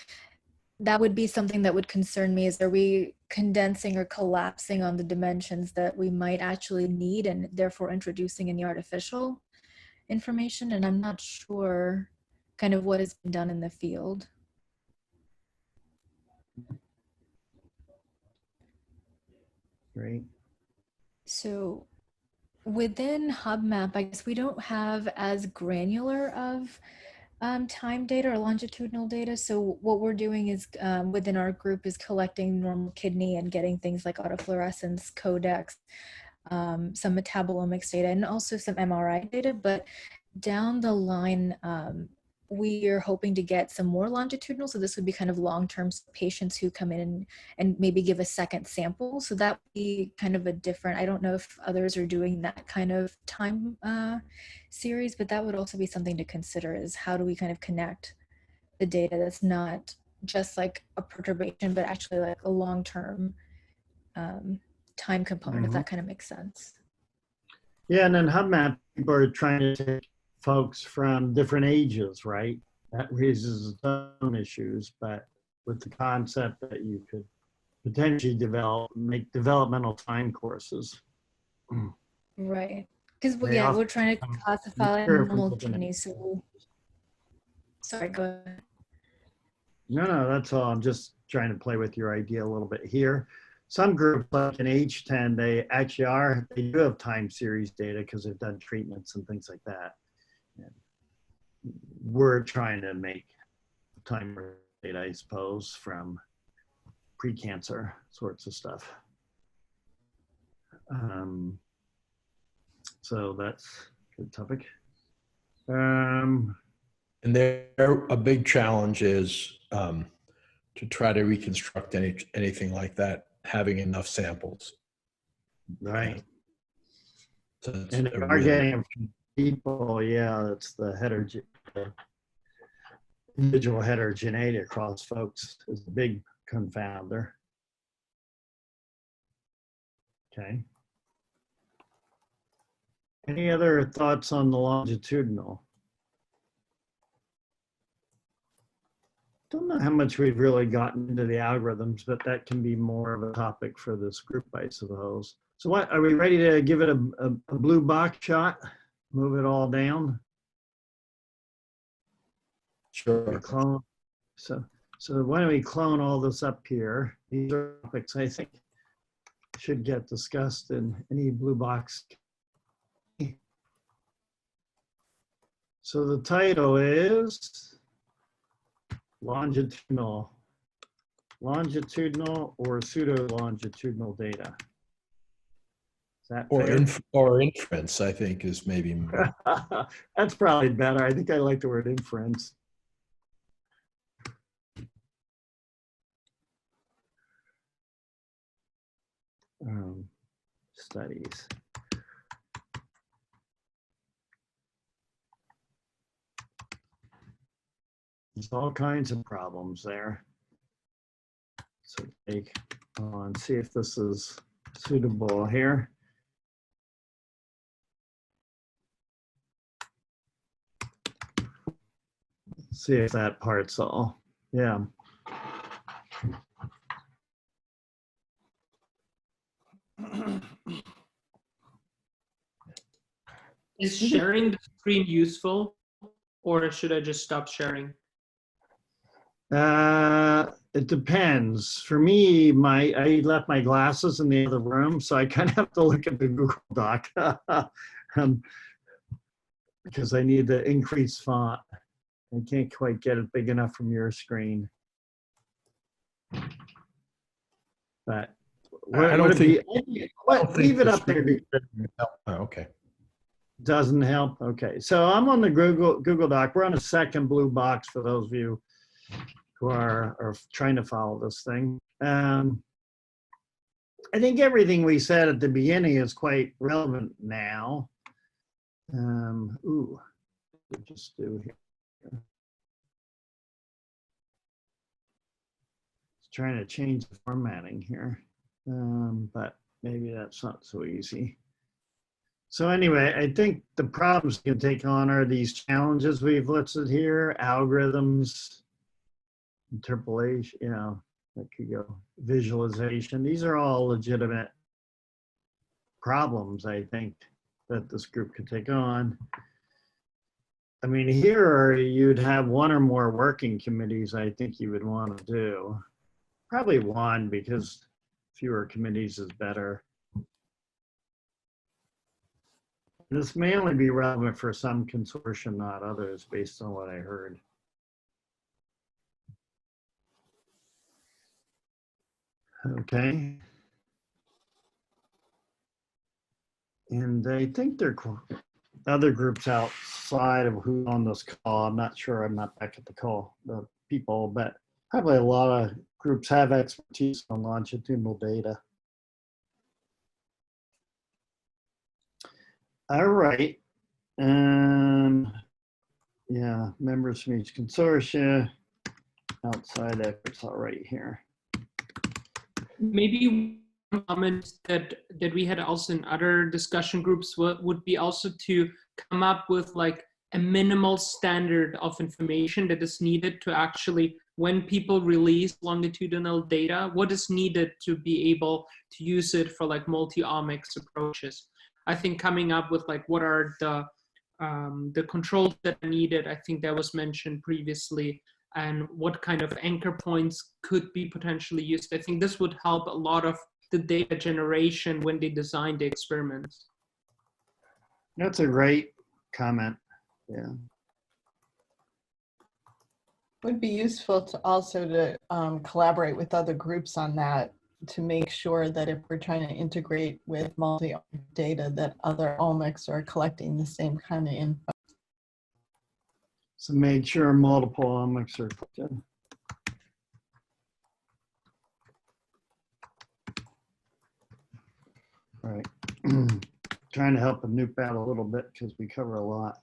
that would be something that would concern me. Is, are we condensing or collapsing on the dimensions that we might actually need, and therefore introducing in the artificial information? And I'm not sure kind of what has been done in the field. Great. So within HubMap, I guess we don't have as granular of time data or longitudinal data. So what we're doing is within our group is collecting normal kidney and getting things like autofluorescence, codex, some metabolomics data, and also some MRI data. But down the line, we are hoping to get some more longitudinal. So this would be kind of long-term patients who come in and maybe give a second sample. So that would be kind of a different, I don't know if others are doing that kind of time series, but that would also be something to consider, is how do we kind of connect the data that's not just like a perturbation, but actually like a long-term time component, if that kind of makes sense. Yeah, and then HubMap, people are trying to take folks from different ages, right? That raises its own issues, but with the concept that you could potentially make developmental time courses. Right. Because They yeah, often we're trying to come classify like here from normal different kidney. ages. So sorry, go ahead. No, that's all. I'm just trying to play with your idea a little bit here. Some groups like an H10, they do have time series data because they've done treatments and things like that. And we're trying to make time data, I suppose, from pre-cancer sorts of stuff. So that's a good topic. And there, a big challenge is to try to reconstruct anything like that, having enough samples. Right. So it's And if a you are really- getting them from people, yeah, it's the individual heterogeneity across folks is a big confounder. Okay. Any other thoughts on the longitudinal? Don't know how much we've really gotten into the algorithms, but that can be more of a topic for this group, I suppose. So what, are we ready to give it a blue box shot? Move it all down? Sure. Clone. So why don't we clone all this up here? These are topics I think should get discussed in any blue box. So the title is longitudinal or pseudo-longitudinal data. Is that fair? Or inference, I think, is maybe more. That's probably better. I think I like the word inference. Studies. There's all kinds of problems there. So take on, see if this is suitable here. See if that part's all. Yeah. Is sharing the screen useful, or should I just stop sharing? It depends. For me, I left my glasses in the other room, so I kind of have to look at the Google Doc because I need the increased font. I can't quite get it big enough from your screen. But I don't would it think. be, I don't think leave it the up there. screen sharing help. Oh, okay. Doesn't help. Okay, so I'm on the Google Doc. We're on the second blue box for those of you who are trying to follow this thing. I think everything we said at the beginning is quite relevant now. Ooh, what did just do here? Trying to change the formatting here, but maybe that's not so easy. So anyway, I think the problems you can take on are these challenges we've listed here, algorithms, interpolation, you know, that could go, visualization. These are all legitimate problems, I think, that this group could take on. I mean, here you'd have one or more working committees I think you would want to do. Probably one, because fewer committees is better. This may only be relevant for some consortium, not others, based on what I heard. Okay. And I think there are other groups outside of who's on this call. I'm not sure, I'm not back at the call, the people, but probably a lot of groups have expertise on longitudinal data. All right. Yeah, members from each consortia, outside efforts, all right here. Maybe one comment that we had also in other discussion groups would be also to come up with like a minimal standard of information that is needed to actually, when people release longitudinal data, what is needed to be able to use it for like multi-omics approaches. I think coming up with like what are the controls that are needed, I think that was mentioned previously, and what kind of anchor points could be potentially used. I think this would help a lot of the data generation when they design the experiments. That's a great comment. Yeah. Would be useful to also to collaborate with other groups on that, to make sure that if we're trying to integrate with multi-omic data, that other omics are collecting the same kind of info. So make sure multiple omics are collected. All right. Trying to help Anoop out a little bit because we cover a lot.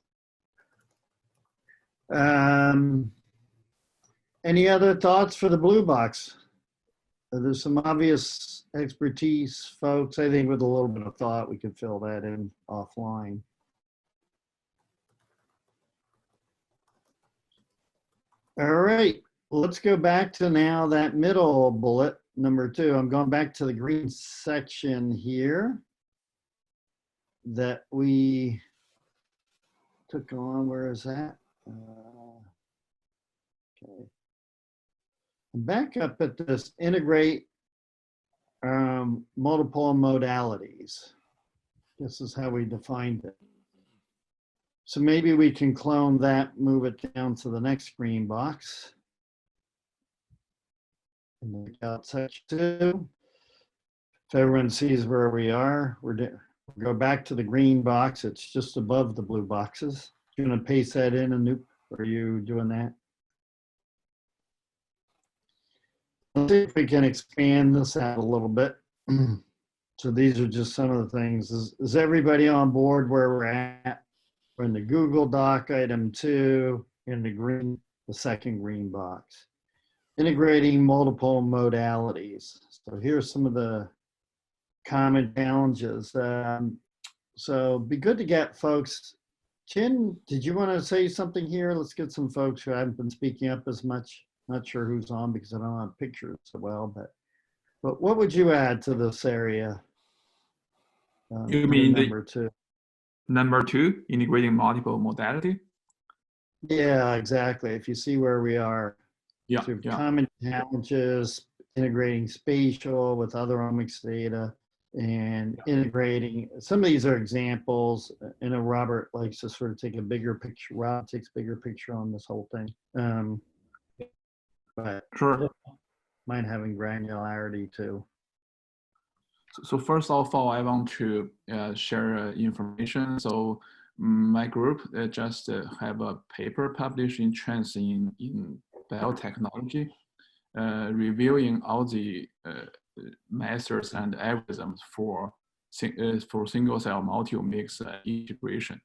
Any other thoughts for the blue box? There's some obvious expertise, folks. I think with a little bit of thought, we could fill that in offline. All right, let's go back to now that middle bullet, number 2. I'm going back to the green section here that we took on. Where is that? Okay. Back up at this, integrate multiple modalities. This is how we defined it. So maybe we can clone that, move it down to the next green box. And Breakout section 2. If everyone sees where we are, we'll go back to the green box. It's just above the blue boxes. You're gonna paste that in, Anoop? Are you doing that? Let's see if we can expand this out a little bit. So these are just some of the things. Is everybody on board where we're at? We're in the Google Doc item 2 in the second green box. Integrating multiple modalities. So here's some of the common challenges. So it'd be good to get folks. Chin, did you want to say something here? Let's get some folks who haven't been speaking up as much. Not sure who's on because I don't have pictures so well, but what would you add to this area? You mean number 2? Number 2, integrating multiple modality? Yeah, exactly. If you see where we are. Yeah, so yeah. Common challenges, integrating spatial with other omics data, and integrating, some of these are examples. I know Robert likes to sort of take a bigger picture. Rob takes a bigger picture on this whole thing. But sure, mind having granularity too. So first of all, I want to share information. So my group just have a paper published in Trends in Biotechnology, reviewing all the methods and algorithms for single cell multi-omics integration.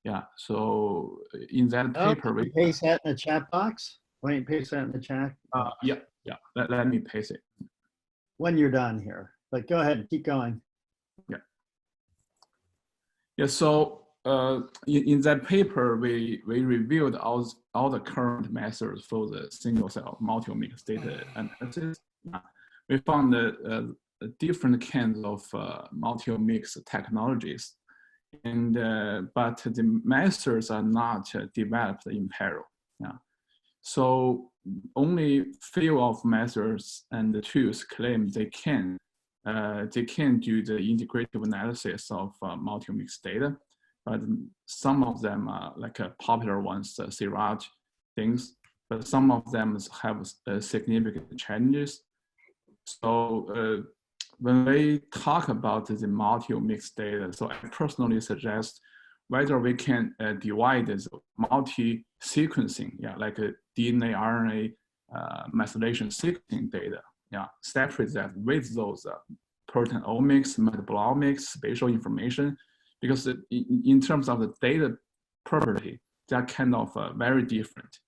Yeah, so in that paper, we paste that in the chat box. Why don't you paste that in the chat? Yeah. Let me paste it. When you're done here, but go ahead, keep going. Yeah. So in that paper, we reviewed all the current methods for the single cell multi-omics data analysis. We found different kinds of multi-omics technologies, and but the methods are not developed in parallel. Yeah. So only few of methods and the tools claim they can do the integrative analysis of multi-omics data, but some of them are like popular ones, CIRAD things, but some of them have significant challenges. So when we talk about the multi-omics data, so I personally suggest whether we can divide the multi-sequencing, like DNA, RNA, methylation sequencing data, separate that with those proteomics, metabolomics, spatial information, because in terms of the data property, they're kind of very different.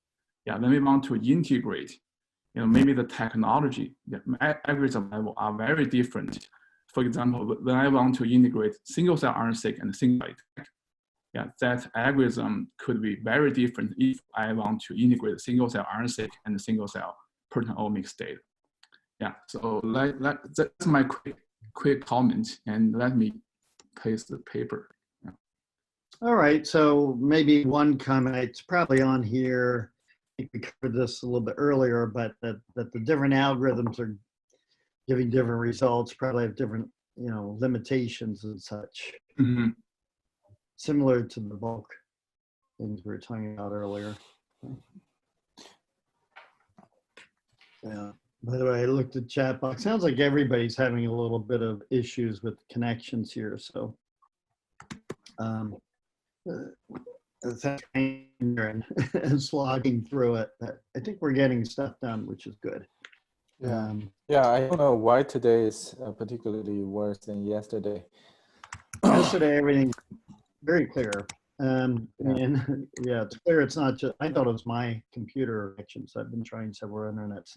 When we want to integrate, maybe the technology, the algorithm level are very different. For example, when I want to integrate single cell RNA-seq and single cell ATAC, that algorithm could be very different if I want to integrate single cell RNA-seq and single cell proteomics data. So that's my quick comment, and let me paste the paper. All right, so maybe one comment, it's probably on here. I think we covered this a little bit earlier, but that the different algorithms are giving different results, probably have different, limitations and such. Mm-hmm. Similar to the bulk things we were talking about earlier. Yeah. By the way, I looked at chat box. Sounds like everybody's having a little bit of issues with connections here. So thanks and slogging through it. I think we're getting stuff done, which is good. Yeah, I don't know why today is particularly worse than yesterday. Yesterday, everything very clear. And it's clear it's not just, I thought it was my computer connections. I've been trying several internets.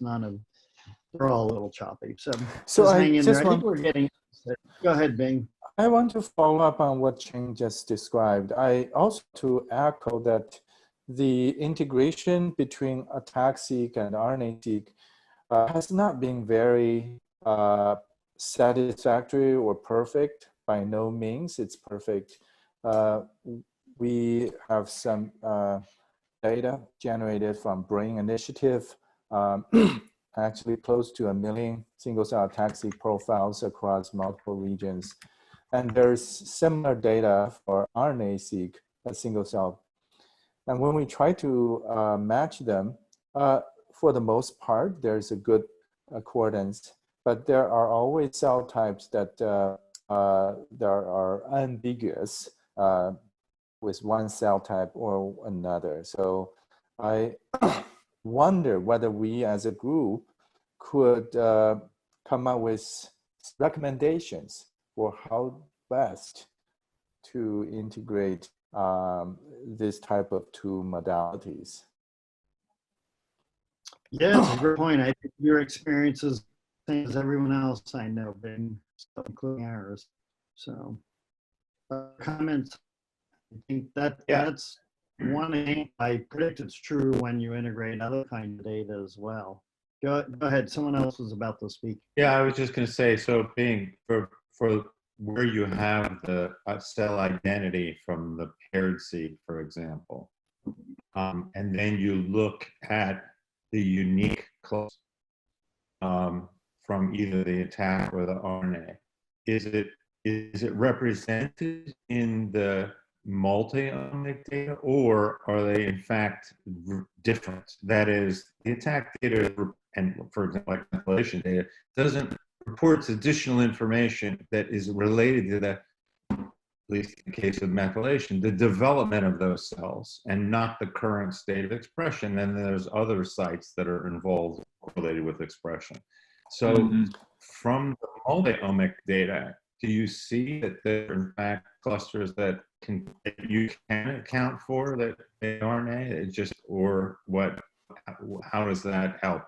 They're all a little choppy. So hang in there. I think we're getting, go ahead, Bing. I want to follow up on what Ching just described. I also to echo that the integration between ATAC-seq and RNA-seq has not been very satisfactory or perfect. By no means it's perfect. We have some data generated from Brain Initiative, actually close to 1 million single-cell ATAC-seq profiles across multiple regions. And there's similar data for RNA-seq, a single cell. And when we try to match them, for the most part, there's a good accordance, but there are always cell types that there are ambiguous with one cell type or another. So I wonder whether we as a group could come up with recommendations for how best to integrate this type of two modalities. Yeah, it's a great point. I think your experience is the same as everyone else I know, Bing, including ours. So comments, I think that's one thing I predict it's true when you integrate other kind of data as well. Go ahead, someone else was about to speak. Yeah, I was just going to say, so Bing, for where you have the cell identity from the paired seq, for example, and then you look at the unique close from either the ATAC or the RNA, is it represented in the multi-omic data, or are they in fact different? That is, the ATAC data, and for example, like methylation data, doesn't reports additional information that is related to the, at least in the case of methylation, the development of those cells and not the current state of expression. And there's other sites that are involved correlated with expression. So from the multi-omic data, do you see that there are in fact clusters that you can account for that RNA? It just, or what, how does that help?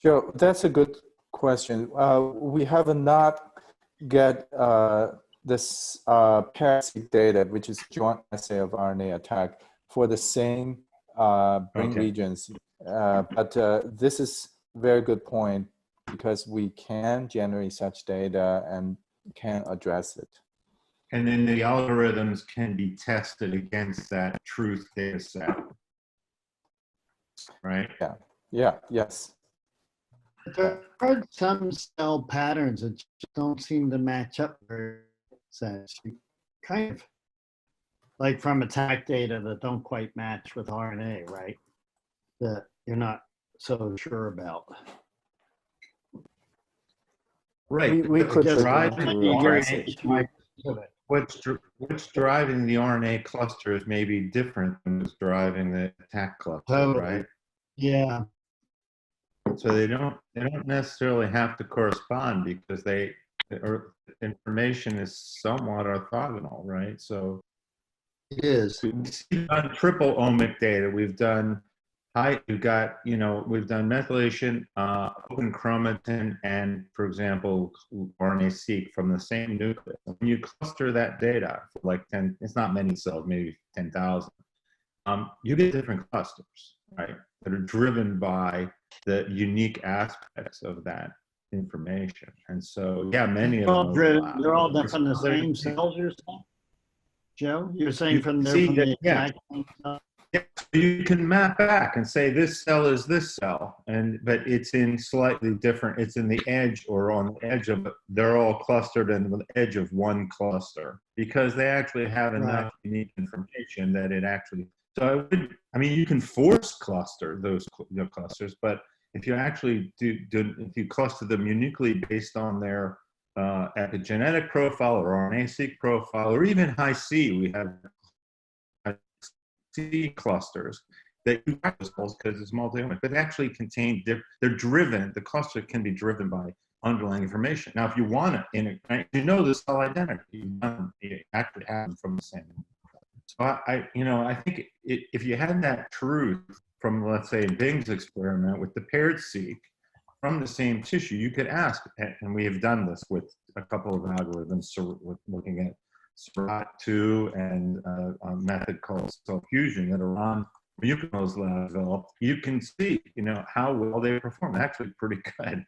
Joe, that's a good question. We have not get this parasitic data, which is joint assay of RNA attack for the same brain regions. But this is a very good point because we can generate such data and can address it. And then the algorithms can be tested against that truth data set, right? Yeah, yeah, yes. There are some cell patterns that just don't seem to match up very sense. Kind of like from attack data that don't quite match with RNA, right? That you're not so sure about. Right. We could drive the what's driving the RNA clusters may be different than what's driving the attack cluster, Totally. right? Yeah. So they don't necessarily have to correspond because information is somewhat orthogonal, right? So it is. We've done triple omic data. We've done we've done methylation, open chromatin, and for example, RNA-seq from the same nucleus. When you cluster that data for like 10, it's not many cells, maybe 10,000, you get different clusters, right? That are driven by the unique aspects of that information. And so, yeah, many of them. They're all from the same cells, you're saying? Joe, you're saying from the exact same cell? Yeah, you can map back and say this cell is this cell, but it's in slightly different, it's in the edge or on the edge of, they're all clustered in the edge of one cluster because they actually have enough unique information that it actually, so I mean, you can force cluster those clusters, but if you actually if you cluster them uniquely based on their epigenetic profile or RNA-seq profile, or even high-C, we have C clusters that you have because it's multi-omic, but they actually contain, they're driven, the cluster can be driven by underlying information. Now, if you want to integrate, you know the cell identity, you actually have them from the same. So I think if you had that truth from, let's say, Bing's experiment with the paired seq from the same tissue, you could ask, and we have done this with a couple of algorithms, so with looking at SROT2 and a method called cell fusion that are on Mucino's lab developed, you can see, how well they perform. Actually pretty good,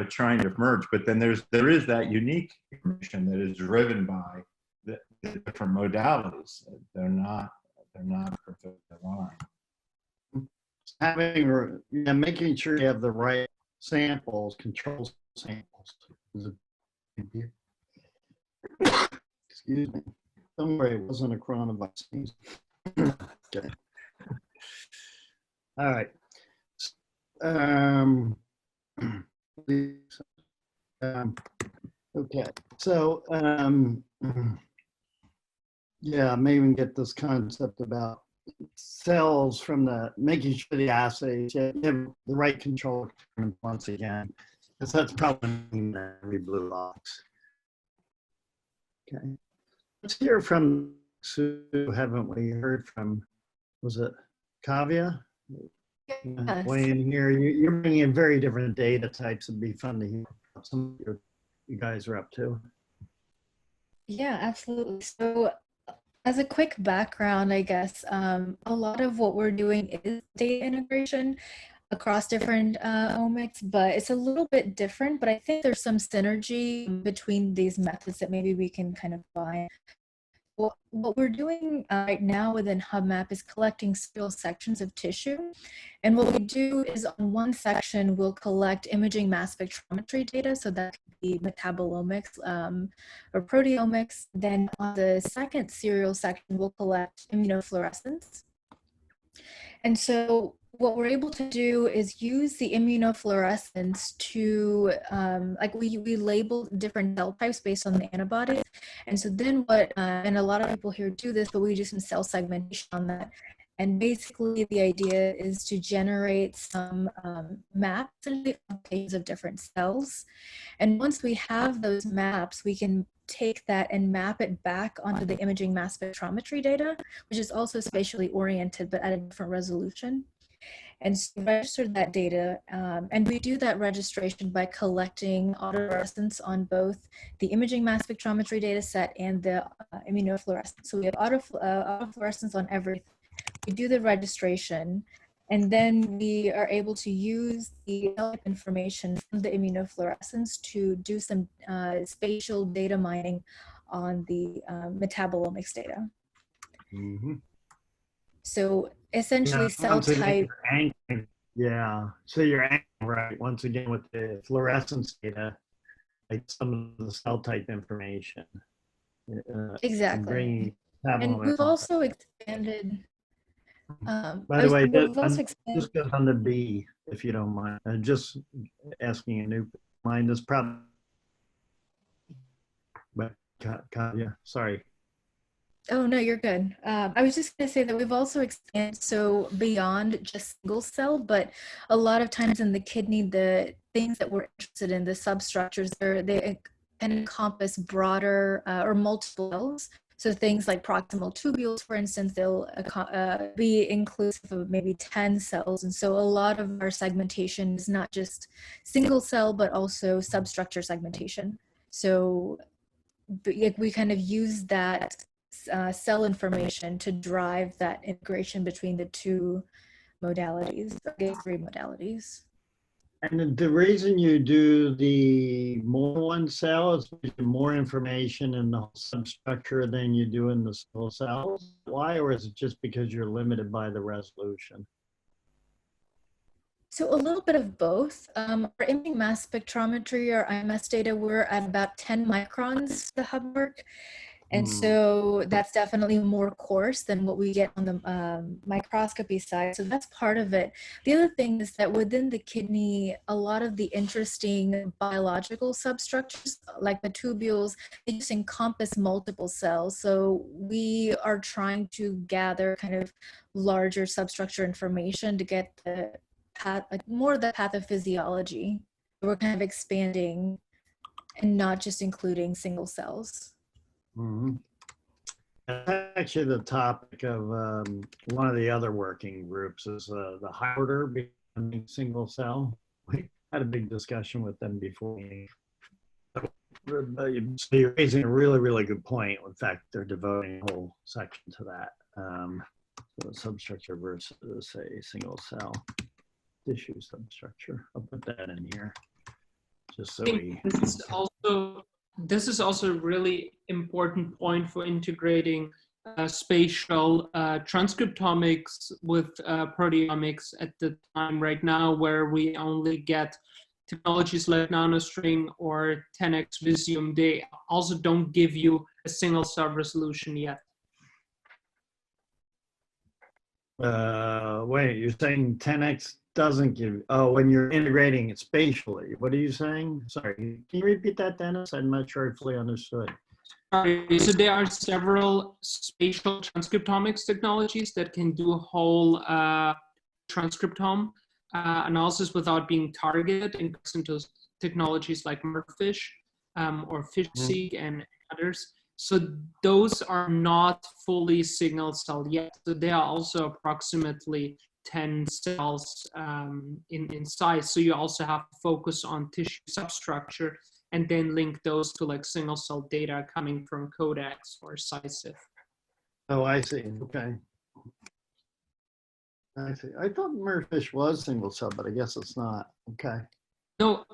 trying to merge. But then there is that unique information that is driven by the different modalities. They're not perfectly aligned. Making sure you have the right samples, control samples. Excuse me. Don't worry, it wasn't a coronavirus. Okay. All right. Okay. So, yeah, maybe we can get this concept about cells from making sure the assays have the right control once again, because that's probably in every blue box. Okay. Let's hear from Sue, haven't we heard from, was it Kavya? Yes. Way in here, you're bringing in very different data types. It'd be fun to hear what some of you guys are up to. Yeah, absolutely. So as a quick background, I guess, a lot of what we're doing is data integration across different omics, but it's a little bit different, but I think there's some synergy between these methods that maybe we can kind of find. What we're doing right now within HubMap is collecting serial sections of tissue. And what we do is on one section, we'll collect imaging mass spectrometry data. So that could be metabolomics or proteomics. Then on the second serial section, we'll collect immunofluorescence. And so what we're able to do is use the immunofluorescence to, like we label different cell types based on the antibodies. And so then what, and a lot of people here do this, but we do some cell segmentation on that. And basically the idea is to generate some maps of different cells. And once we have those maps, we can take that and map it back onto the imaging mass spectrometry data, which is also spatially oriented, but at a different resolution. And so register that data, and we do that registration by collecting autofluorescence on both the imaging mass spectrometry data set and the immunofluorescence. So we have autofluorescence on everything. We do the registration, and then we are able to use the information from the immunofluorescence to do some spatial data mining on the metabolomics data. Mm-hmm. So essentially cell type. Yeah, so you're anchoring, right, once again with the fluorescence data, like some of the cell type information. Exactly. And we've also expanded. By the way, just goes on the B, if you don't mind. Just asking a new mind is probably, but yeah, sorry. Oh, no, you're good. I was just going to say that we've also expanded so beyond just single cell, but a lot of times in the kidney, the things that we're interested in, the substructures, they can encompass broader or multiple cells. So things like proximal tubules, for instance, they'll be inclusive of maybe 10 cells. And so a lot of our segmentation is not just single cell, but also substructure segmentation. So we kind of use that cell information to drive that integration between the two modalities, the three modalities. And the reason you do the more one cell is because you more information in the whole substructure than you do in the single cells. Why, or is it just because you're limited by the resolution? So a little bit of both. Our imaging mass spectrometry, our IMS data, we're at about 10 microns, the hub work. And so that's definitely more coarse than what we get on the microscopy side. So that's part of it. The other thing is that within the kidney, a lot of the interesting biological substructures, like the tubules, they just encompass multiple cells. So we are trying to gather kind of larger substructure information to get the more of the pathophysiology. We're kind of expanding and not just including single cells. Mm-hmm. That's actually the topic of one of the other working groups is the high order becoming single cell. We had a big discussion with them before. So you're raising a really, really good point. In fact, they're devoting a whole section to that. So substructure versus a single cell tissue substructure. I'll put that in here just so we. This is also a really important point for integrating spatial transcriptomics with proteomics at the time right now, where we only get technologies like nanostring or 10x Visium. They also don't give you a single cell resolution yet. Wait, you're saying 10x doesn't give, oh, when you're integrating it spatially. What are you saying? Sorry, can you repeat that, Dennis? I'm not sure I fully understood. So there are several spatial transcriptomics technologies that can do whole transcriptome analysis without being targeted, into technologies like MERFISH or FishSeq and others. So those are not fully single cell yet. So they are also approximately 10 cells in size. So you also have to focus on tissue substructure and then link those to like single cell data coming from Codex or SciSif. Oh, I see. Okay. I see. I thought MERFISH was single cell, but I guess it's not. Okay. No,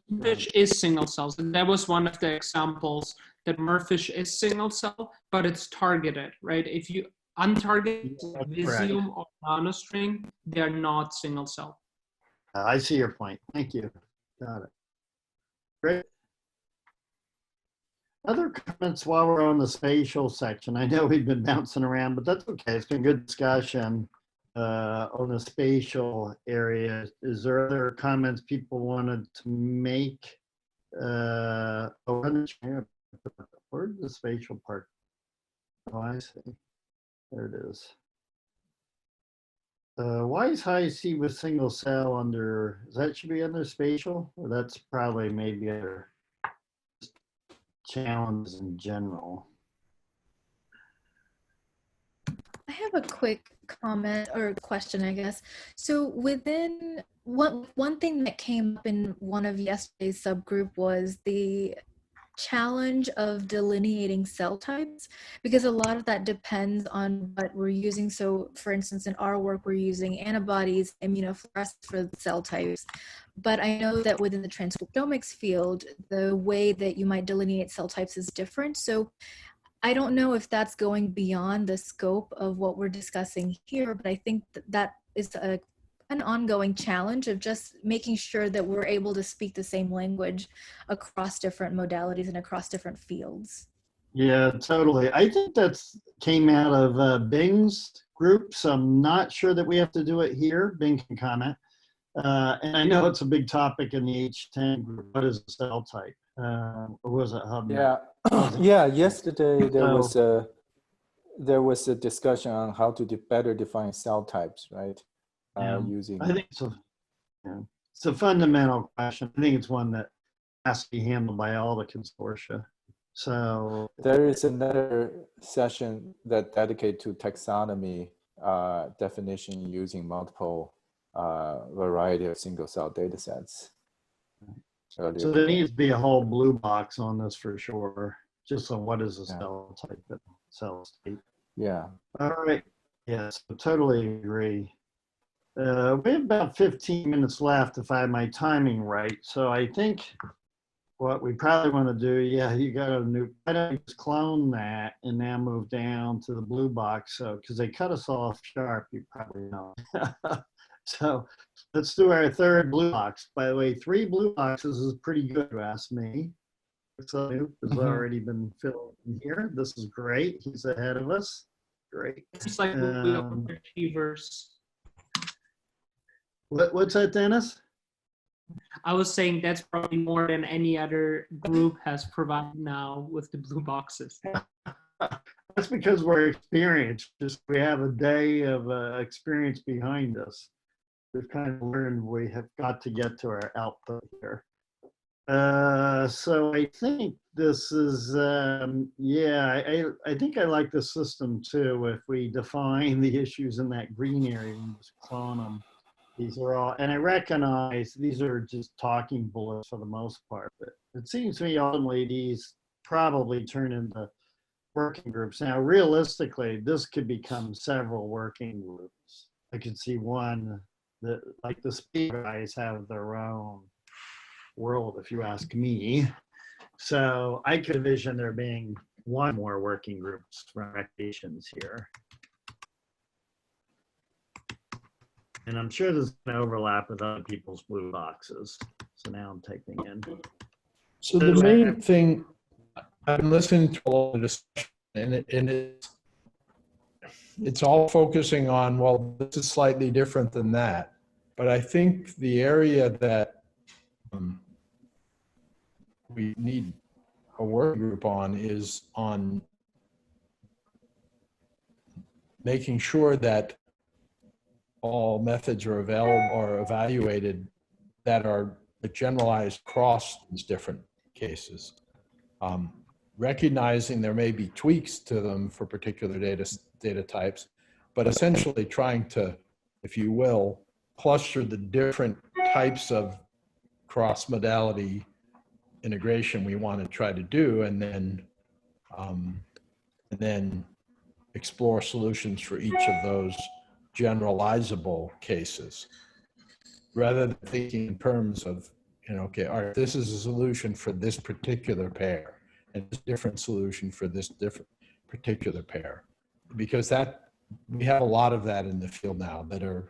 MERFISH is single cells. And that was one of the examples that MERFISH is single cell, but it's targeted, right? If you untargeted Visium or nanostring, they're not single cell. I see your point. Thank you. Got it. Great. Other comments while we're on the spatial section? I know we've been bouncing around, but that's okay. It's been good discussion. on the spatial area. Is there other comments people wanted to make? Where's the spatial part? Oh, I see. There it is. Why is high C with single cell under, that should be under spatial? Or that's probably maybe other challenges in general. I have a quick comment or question, I guess. So within one thing that came up in one of yesterday's subgroup was the challenge of delineating cell types, because a lot of that depends on what we're using. So for instance, in our work, we're using antibodies, immunofluorescence for the cell types. But I know that within the transcriptomics field, the way that you might delineate cell types is different. So I don't know if that's going beyond the scope of what we're discussing here, but I think that is an ongoing challenge of just making sure that we're able to speak the same language across different modalities and across different fields. Yeah, totally. I think that's came out of Bing's group, so I'm not sure that we have to do it here. Bing can comment. And I know it's a big topic in the H10 group. What is a cell type? Or was it HubMap? Yeah, yeah. Yesterday there was a discussion on how to better define cell types, right? Using. I think it's a fundamental question. I think it's one that has to be handled by all the consortia. So there is another session that dedicated to taxonomy definition using multiple variety of single cell data sets. So there needs to be a whole blue box on this for sure, just on what is a cell type and cell state. Yeah. All right. Yes, I totally agree. We have about 15 minutes left if I have my timing right. So I think what we probably want to do, you got a new, why don't you just clone that and now move down to the blue box? So, because they cut us off sharp, you probably know. So let's do our third blue box. By the way, 3 blue boxes is pretty good, you ask me. So Snoop has already been filled in here. This is great. He's ahead of us. Great. It's like we are achievers. What's that, Dennis? I was saying that's probably more than any other group has provided now with the blue boxes. That's because we're experienced. Just we have a day of experience behind us. We've kind of learned we have got to get to our output here. So I think this is, I think I like the system too. If we define the issues in that green area and just clone them, these are all, and I recognize these are just talking bullets for the most part, but it seems to me ultimately these probably turn into working groups. Now, realistically, this could become several working groups. I could see one that, like the speed guys have their own world, if you ask me. So I could envision there being one more working groups recommendations here. And I'm sure there's an overlap with other people's blue boxes. So now I'm typing in. So the main thing, I'm listening to a lot of discussion, and it's all focusing on, well, this is slightly different than that. But I think the area that we need a work group on is on making sure that all methods are available or evaluated that are generalized across these different cases. Recognizing there may be tweaks to them for particular data types, but essentially trying to, if you will, cluster the different types of cross-modality integration we want to try to do, and then explore solutions for each of those generalizable cases, rather than thinking in terms of, okay, all right, this is a solution for this particular pair, and a different solution for this different particular pair, because that we have a lot of that in the field now that are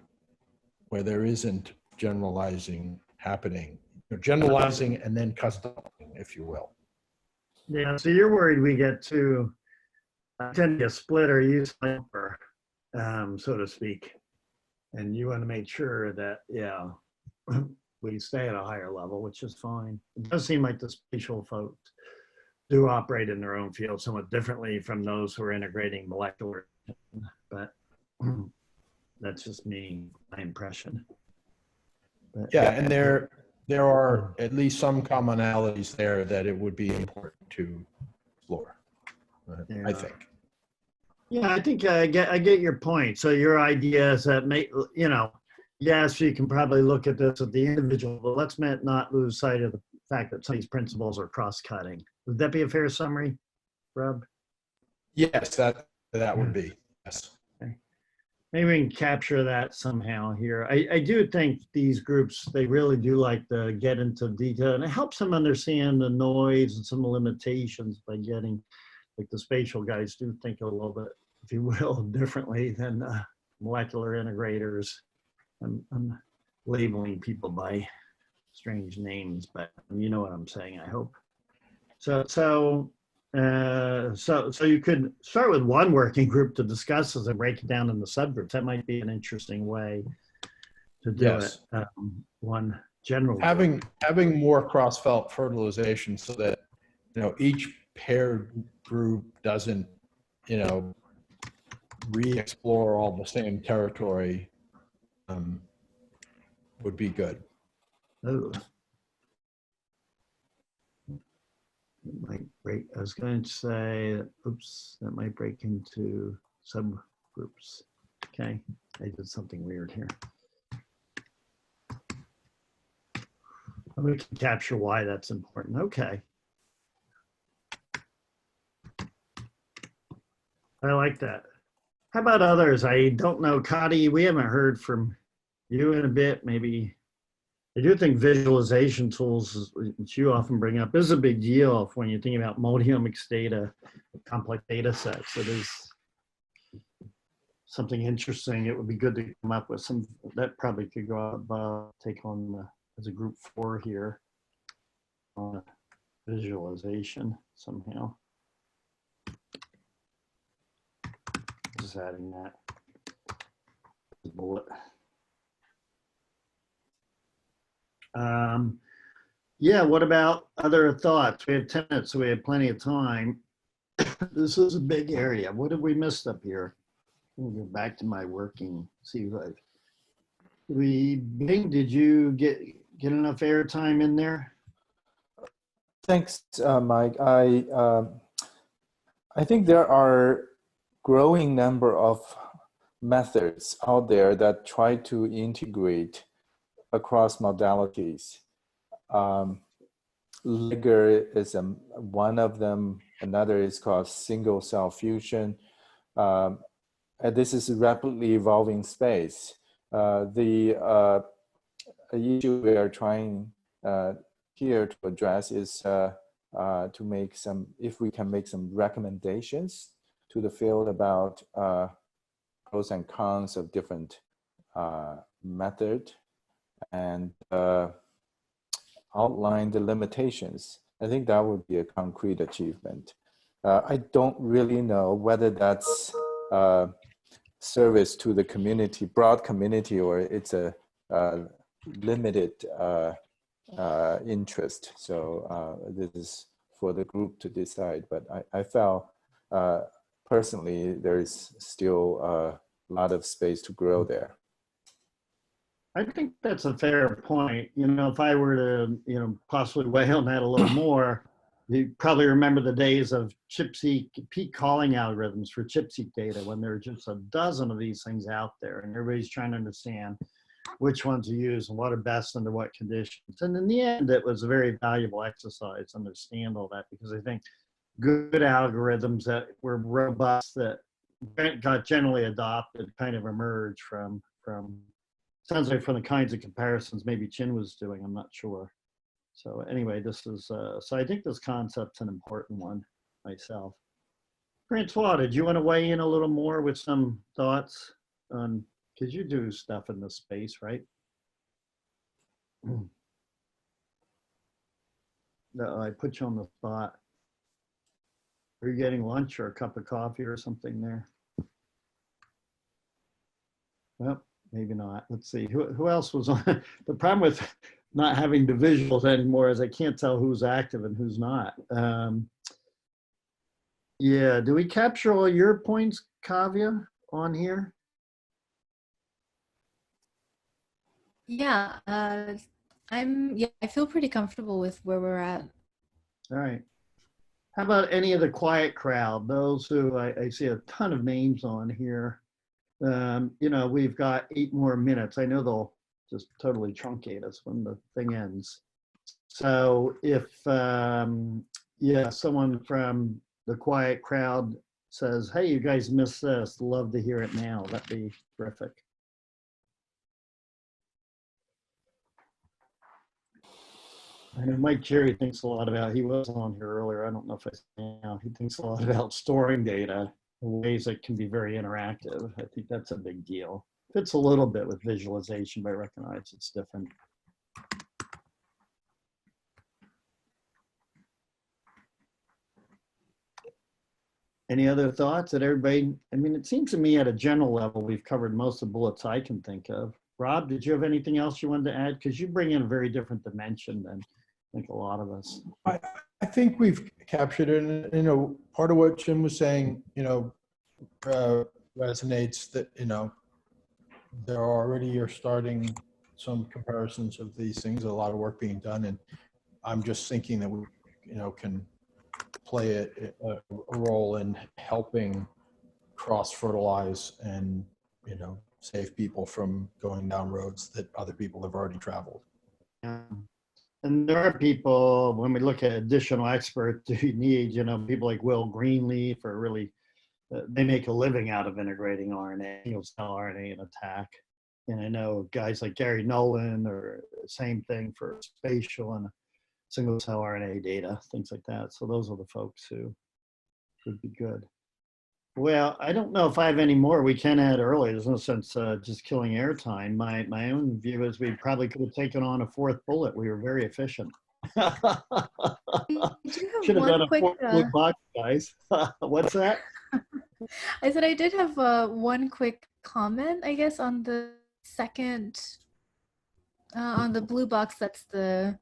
where there isn't generalizing happening, generalizing and then customizing, if you will. Yeah, so you're worried we get to tend to split or use hyper, so to speak. And you want to make sure that, yeah, we stay at a higher level, which is fine. It does seem like the spatial folks do operate in their own field somewhat differently from those who are integrating molecular, but that's just me, my impression. But, Yeah, and there are at least some commonalities there that it would be important to explore, I think. Yeah, I think I get your point. So your idea is that yes, you can probably look at this at the individual, but let's not lose sight of the fact that some of these principles are cross-cutting. Would that be a fair summary, Rob? Yes, that would be, yes. Okay. Maybe we can capture that somehow here. I do think these groups, they really do like to get into detail, and it helps them understand the noise and some limitations by getting, like the spatial guys do think a little bit, if you will, differently than molecular integrators. I'm labeling people by strange names, but you know what I'm saying, I hope. So you could start with one working group to discuss this and break it down into subgroups. That might be an interesting way to do Yes. it. One general Having more cross-felt fertilization so that each paired group doesn't re-explore all the same territory would be good. Oh. Might break. I was going to say, oops, that might break into subgroups. Okay, I did something weird here. We can capture why that's important. Okay. I like that. How about others? I don't know, Kadi, we haven't heard from you in a bit. Maybe I do think visualization tools, which you often bring up, is a big deal when you're thinking about multi-omics data, complex data sets. It is something interesting. It would be good to come up with some that probably could go up, take on as a group 4 here on visualization somehow. Just adding that bullet. Yeah, what about other thoughts? We have 10 minutes, so we have plenty of time. This is a big area. What have we missed up here? Let me go back to my working, see what Bing, did you get enough airtime in there? Thanks, Mike. I think there are growing number of methods out there that try to integrate across modalities. Ecker is one of them. Another is called single cell fusion. And this is a rapidly evolving space. The issue we are trying here to address is to make if we can make some recommendations to the field about pros and cons of different method and outline the limitations. I think that would be a concrete achievement. I don't really know whether that's service to the community, broad community, or it's a limited interest. So this is for the group to decide. But I felt personally there is still a lot of space to grow there. I think that's a fair point. If I were to, possibly weigh on that a little more, you probably remember the days of ChIP-seq peak calling algorithms for ChIP-seq data when there were just a dozen of these things out there and everybody's trying to understand which ones to use and what are best under what conditions. And in the end, it was a very valuable exercise to understand all that, because I think good algorithms that were robust, that got generally adopted, kind of emerged from sounds like from the kinds of comparisons maybe Chin was doing, I'm not sure. So anyway, this is, so I think this concept's an important one myself. Francois, did you want to weigh in a little more with some thoughts on, because you do stuff in this space, right? No, I put you on the spot. Are you getting lunch or a cup of coffee or something there? Well, maybe not. Let's see, who else was on? The problem with not having the visuals anymore is I can't tell who's active and who's not. Yeah, do we capture all your points, Kavya, on here? Yeah, I feel pretty comfortable with where we're at. All right. How about any of the quiet crowd? Those who I see a ton of names on here. You know, we've got 8 more minutes. I know they'll just totally truncate us when the thing ends. So if, yeah, someone from the quiet crowd says, hey, you guys missed this, love to hear it now. That'd be terrific. I know Mike Cherry thinks a lot about, he was on here earlier, I don't know if I said now, he thinks a lot about storing data in ways that can be very interactive. I think that's a big deal. Fits a little bit with visualization, but I recognize it's different. Any other thoughts that everybody, I mean, it seems to me at a general level, we've covered most of the bullets I can think of. Rob, did you have anything else you wanted to add? Because you bring in a very different dimension than I think a lot of us. I think we've captured it. And, you know, part of what Jim was saying, you know, resonates that, you know, there already you're starting some comparisons of these things, a lot of work being done. And I'm just thinking that we, you know, can play a role in helping cross-fertilize and, you know, save people from going down roads that other people have already traveled. Yeah. And there are people, when we look at additional experts you need, you know, people like Will Greenleaf are really, they make a living out of integrating RNA, single-cell RNA and attack. And I know guys like Gary Nolan or same thing for spatial and single-cell RNA data, things like that. So those are the folks who would be good. Well, I don't know if I have any more we can add early. There's no sense just killing airtime. My own view is we probably could have taken on a 4th bullet. We were very efficient. Should have done a 4th bullet box, guys. What's that? I said I did have one quick comment, I guess, on the second, on the blue box, that's the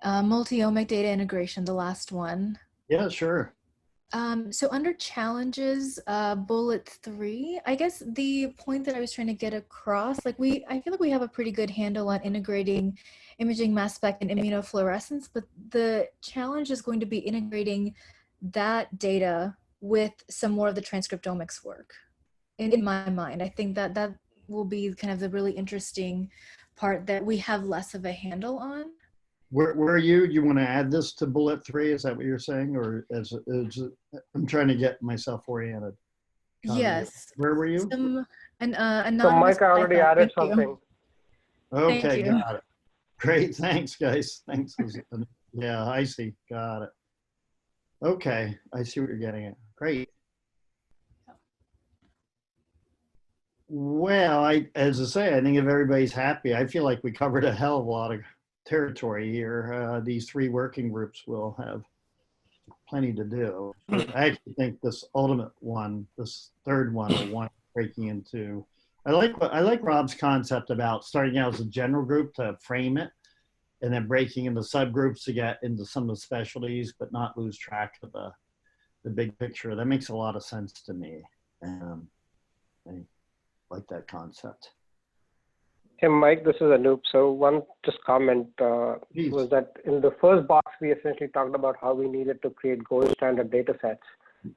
multi-omic data integration, the last one. Yeah, sure. So under challenges, bullet 3, I guess the point that I was trying to get across, like I feel like we have a pretty good handle on integrating imaging, mass spec, and immunofluorescence, but the challenge is going to be integrating that data with some more of the transcriptomics work. In my mind, I think that that will be kind of the really interesting part that we have less of a handle on. Where are you? You want to add this to bullet 3? Is that what you're saying? Or I'm trying to get myself oriented. Yes. Where were you? So Mike already added something. Okay, got it. Great, thanks guys. Thanks. Yeah, I see, got it. Okay, I see what you're getting at. Great. Well, as I say, I think if everybody's happy, I feel like we covered a hell of a lot of territory here. These 3 working groups will have plenty to do. I actually think this ultimate one, this 3rd one, will want breaking into. I like Rob's concept about starting out as a general group to frame it, and then breaking into subgroups to get into some of the specialties, but not lose track of the big picture. That makes a lot of sense to me. I like that concept. Hey, Mike, this is Anoop. So one just comment was that in the first box, we essentially talked about how we needed to create gold standard data sets.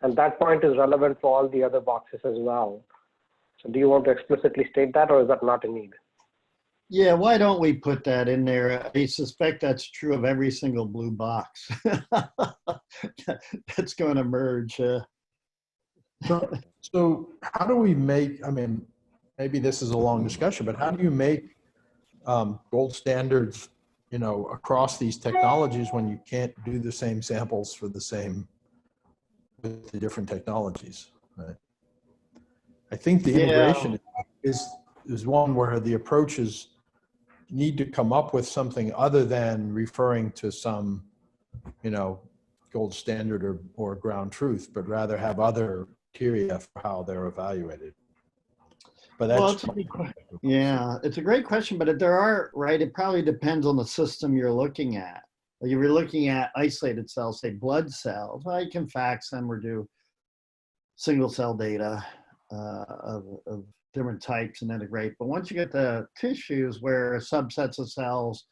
And that point is relevant for all the other boxes as well. So do you want to explicitly state that, or is that not a need? Yeah, why don't we put that in there? I suspect that's true of every single blue box. That's going to merge. So how do we make, I mean, maybe this is a long discussion, but how do you make gold standards, you know, across these technologies when you can't do the same samples for the same, with the different technologies, right? I think the integration is one where the approaches need to come up with something other than referring to some, you know, gold standard or ground truth, but rather have other criteria for how they're evaluated. But Well, that's it's a good question. Yeah, it's a great question, but there are, right, it probably depends on the system you're looking at. Like if you're looking at isolated cells, say blood cells, well, you can fax them or do single cell data of different types and integrate. But once you get to tissues where subsets of cells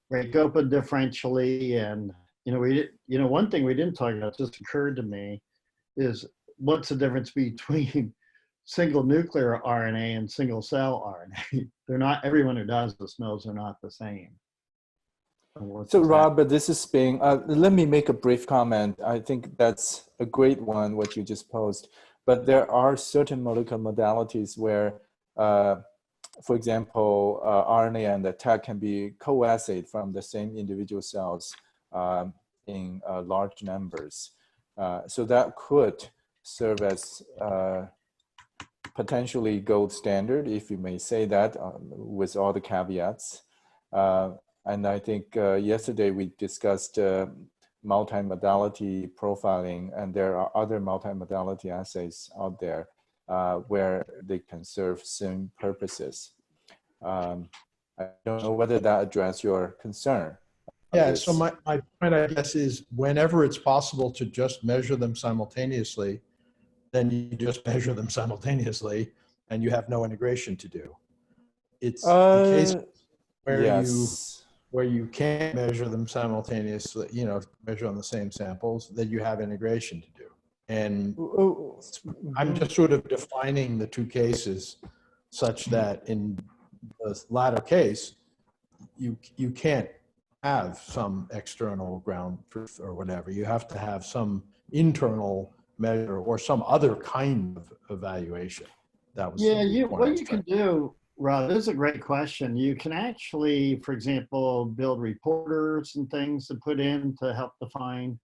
break open differentially, and one thing we didn't talk about, just occurred to me, is what's the difference between single nuclear RNA and single cell RNA? They're not, everyone who does this knows they're not the same. So Robert, this is Bing. Let me make a brief comment. I think that's a great one, what you just posed. But there are certain molecular modalities where, for example, RNA and the tag can be coagulated from the same individual cells in large numbers. So that could serve as potentially gold standard, if you may say that, with all the caveats. And I think yesterday we discussed multimodality profiling, and there are other multimodality assays out there where they can serve same purposes. I don't know whether that addresses your concern. Yeah, so my point, I guess, is whenever it's possible to just measure them simultaneously, then you just measure them simultaneously and you have no integration to do. It's the case where you can't measure them simultaneously, measure on the same samples, that you have integration to do. And I'm just sort of defining the two cases such that in the latter case, you can't have some external ground truth or whatever. You have to have some internal measure or some other kind of evaluation. That was what you can do, Rob, this is a great question. You can actually, for example, build reporters and things to put in to help define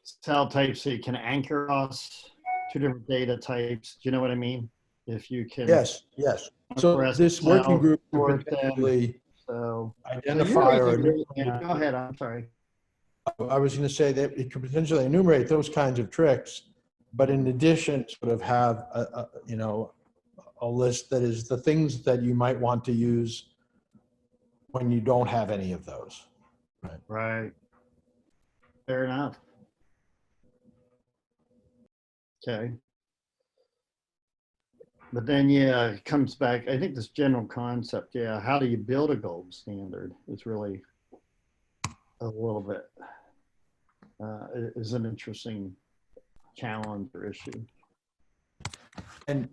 cell types, so you can anchor us two different data types. Do you know what I mean? If you can. Yes. So this working group could potentially identify or go ahead. I'm sorry. I was going to say that it could potentially enumerate those kinds of tricks, but in addition, sort of have a list that is the things that you might want to use when you don't have any of those. Right. Fair enough. Okay. But then, it comes back, I think this general concept, how do you build a gold standard is really a little bit, is an interesting challenge or issue. And,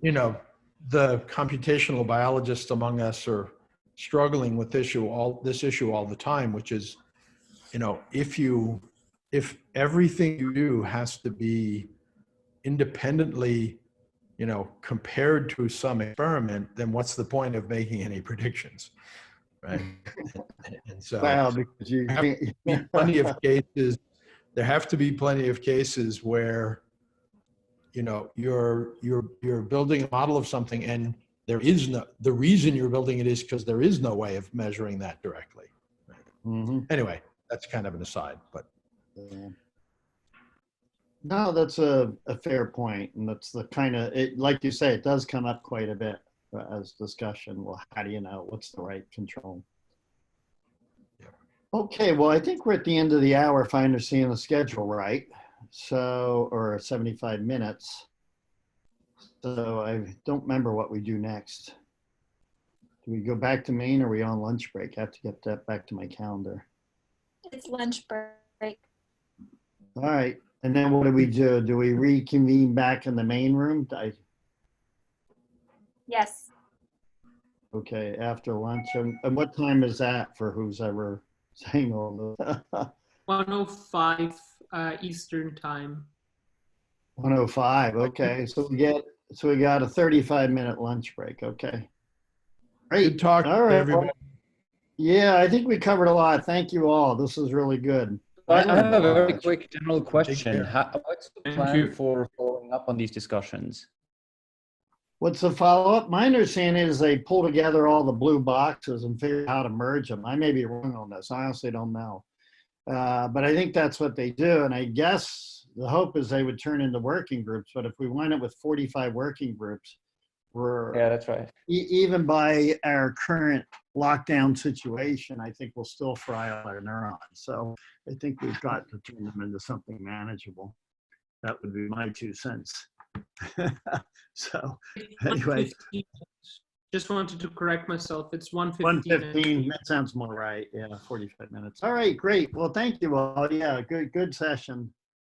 the computational biologists among us are struggling with this issue all the time, which is, if everything you do has to be independently, compared to some experiment, then what's the point of making any predictions, right? And so, because you have to be plenty of cases. There have to be plenty of cases where, you're building a model of something, and the reason you're building it is because there is no way of measuring that directly. Right? Anyway, that's kind of an aside, but. No, that's a fair point. And that's the kind of, like you say, it does come up quite a bit as discussion. Well, how do you know what's the right control? Okay, well, I think we're at the end of the hour if I understand the schedule right. So, or 75 minutes. So I don't remember what we do next. Do we go back to Maine or are we on lunch break? I have to get that back to my calendar. It's lunch break. All right. And then what do we do? Do we reconvene back in the main room? Yes. Okay, after lunch. And what time is that for who's ever saying all this? 1:05 Eastern time. 1:05. Okay, so we got a 35-minute lunch break. Okay. Great. Good talk, all right, everybody. well, yeah, I think we covered a lot. Thank you all. This is really good. I have a very quick general question. What's the plan for following up on these discussions? What's the follow-up? My understanding is they pull together all the blue boxes and figure out how to merge them. I may be wrong on this. I honestly don't know. But I think that's what they do. And I guess the hope is they would turn into working groups. But if we wind up with 45 working groups, we're Yeah, that's right. even by our current lockdown situation, I think we'll still fry all our neurons. So I think we've got to turn them into something manageable. That would be my 2 cents. So anyway, just wanted to correct myself. It's 1:15. 1:15, that sounds more right. Yeah, 45 minutes. All right, great. Well, thank you all. Yeah, good session.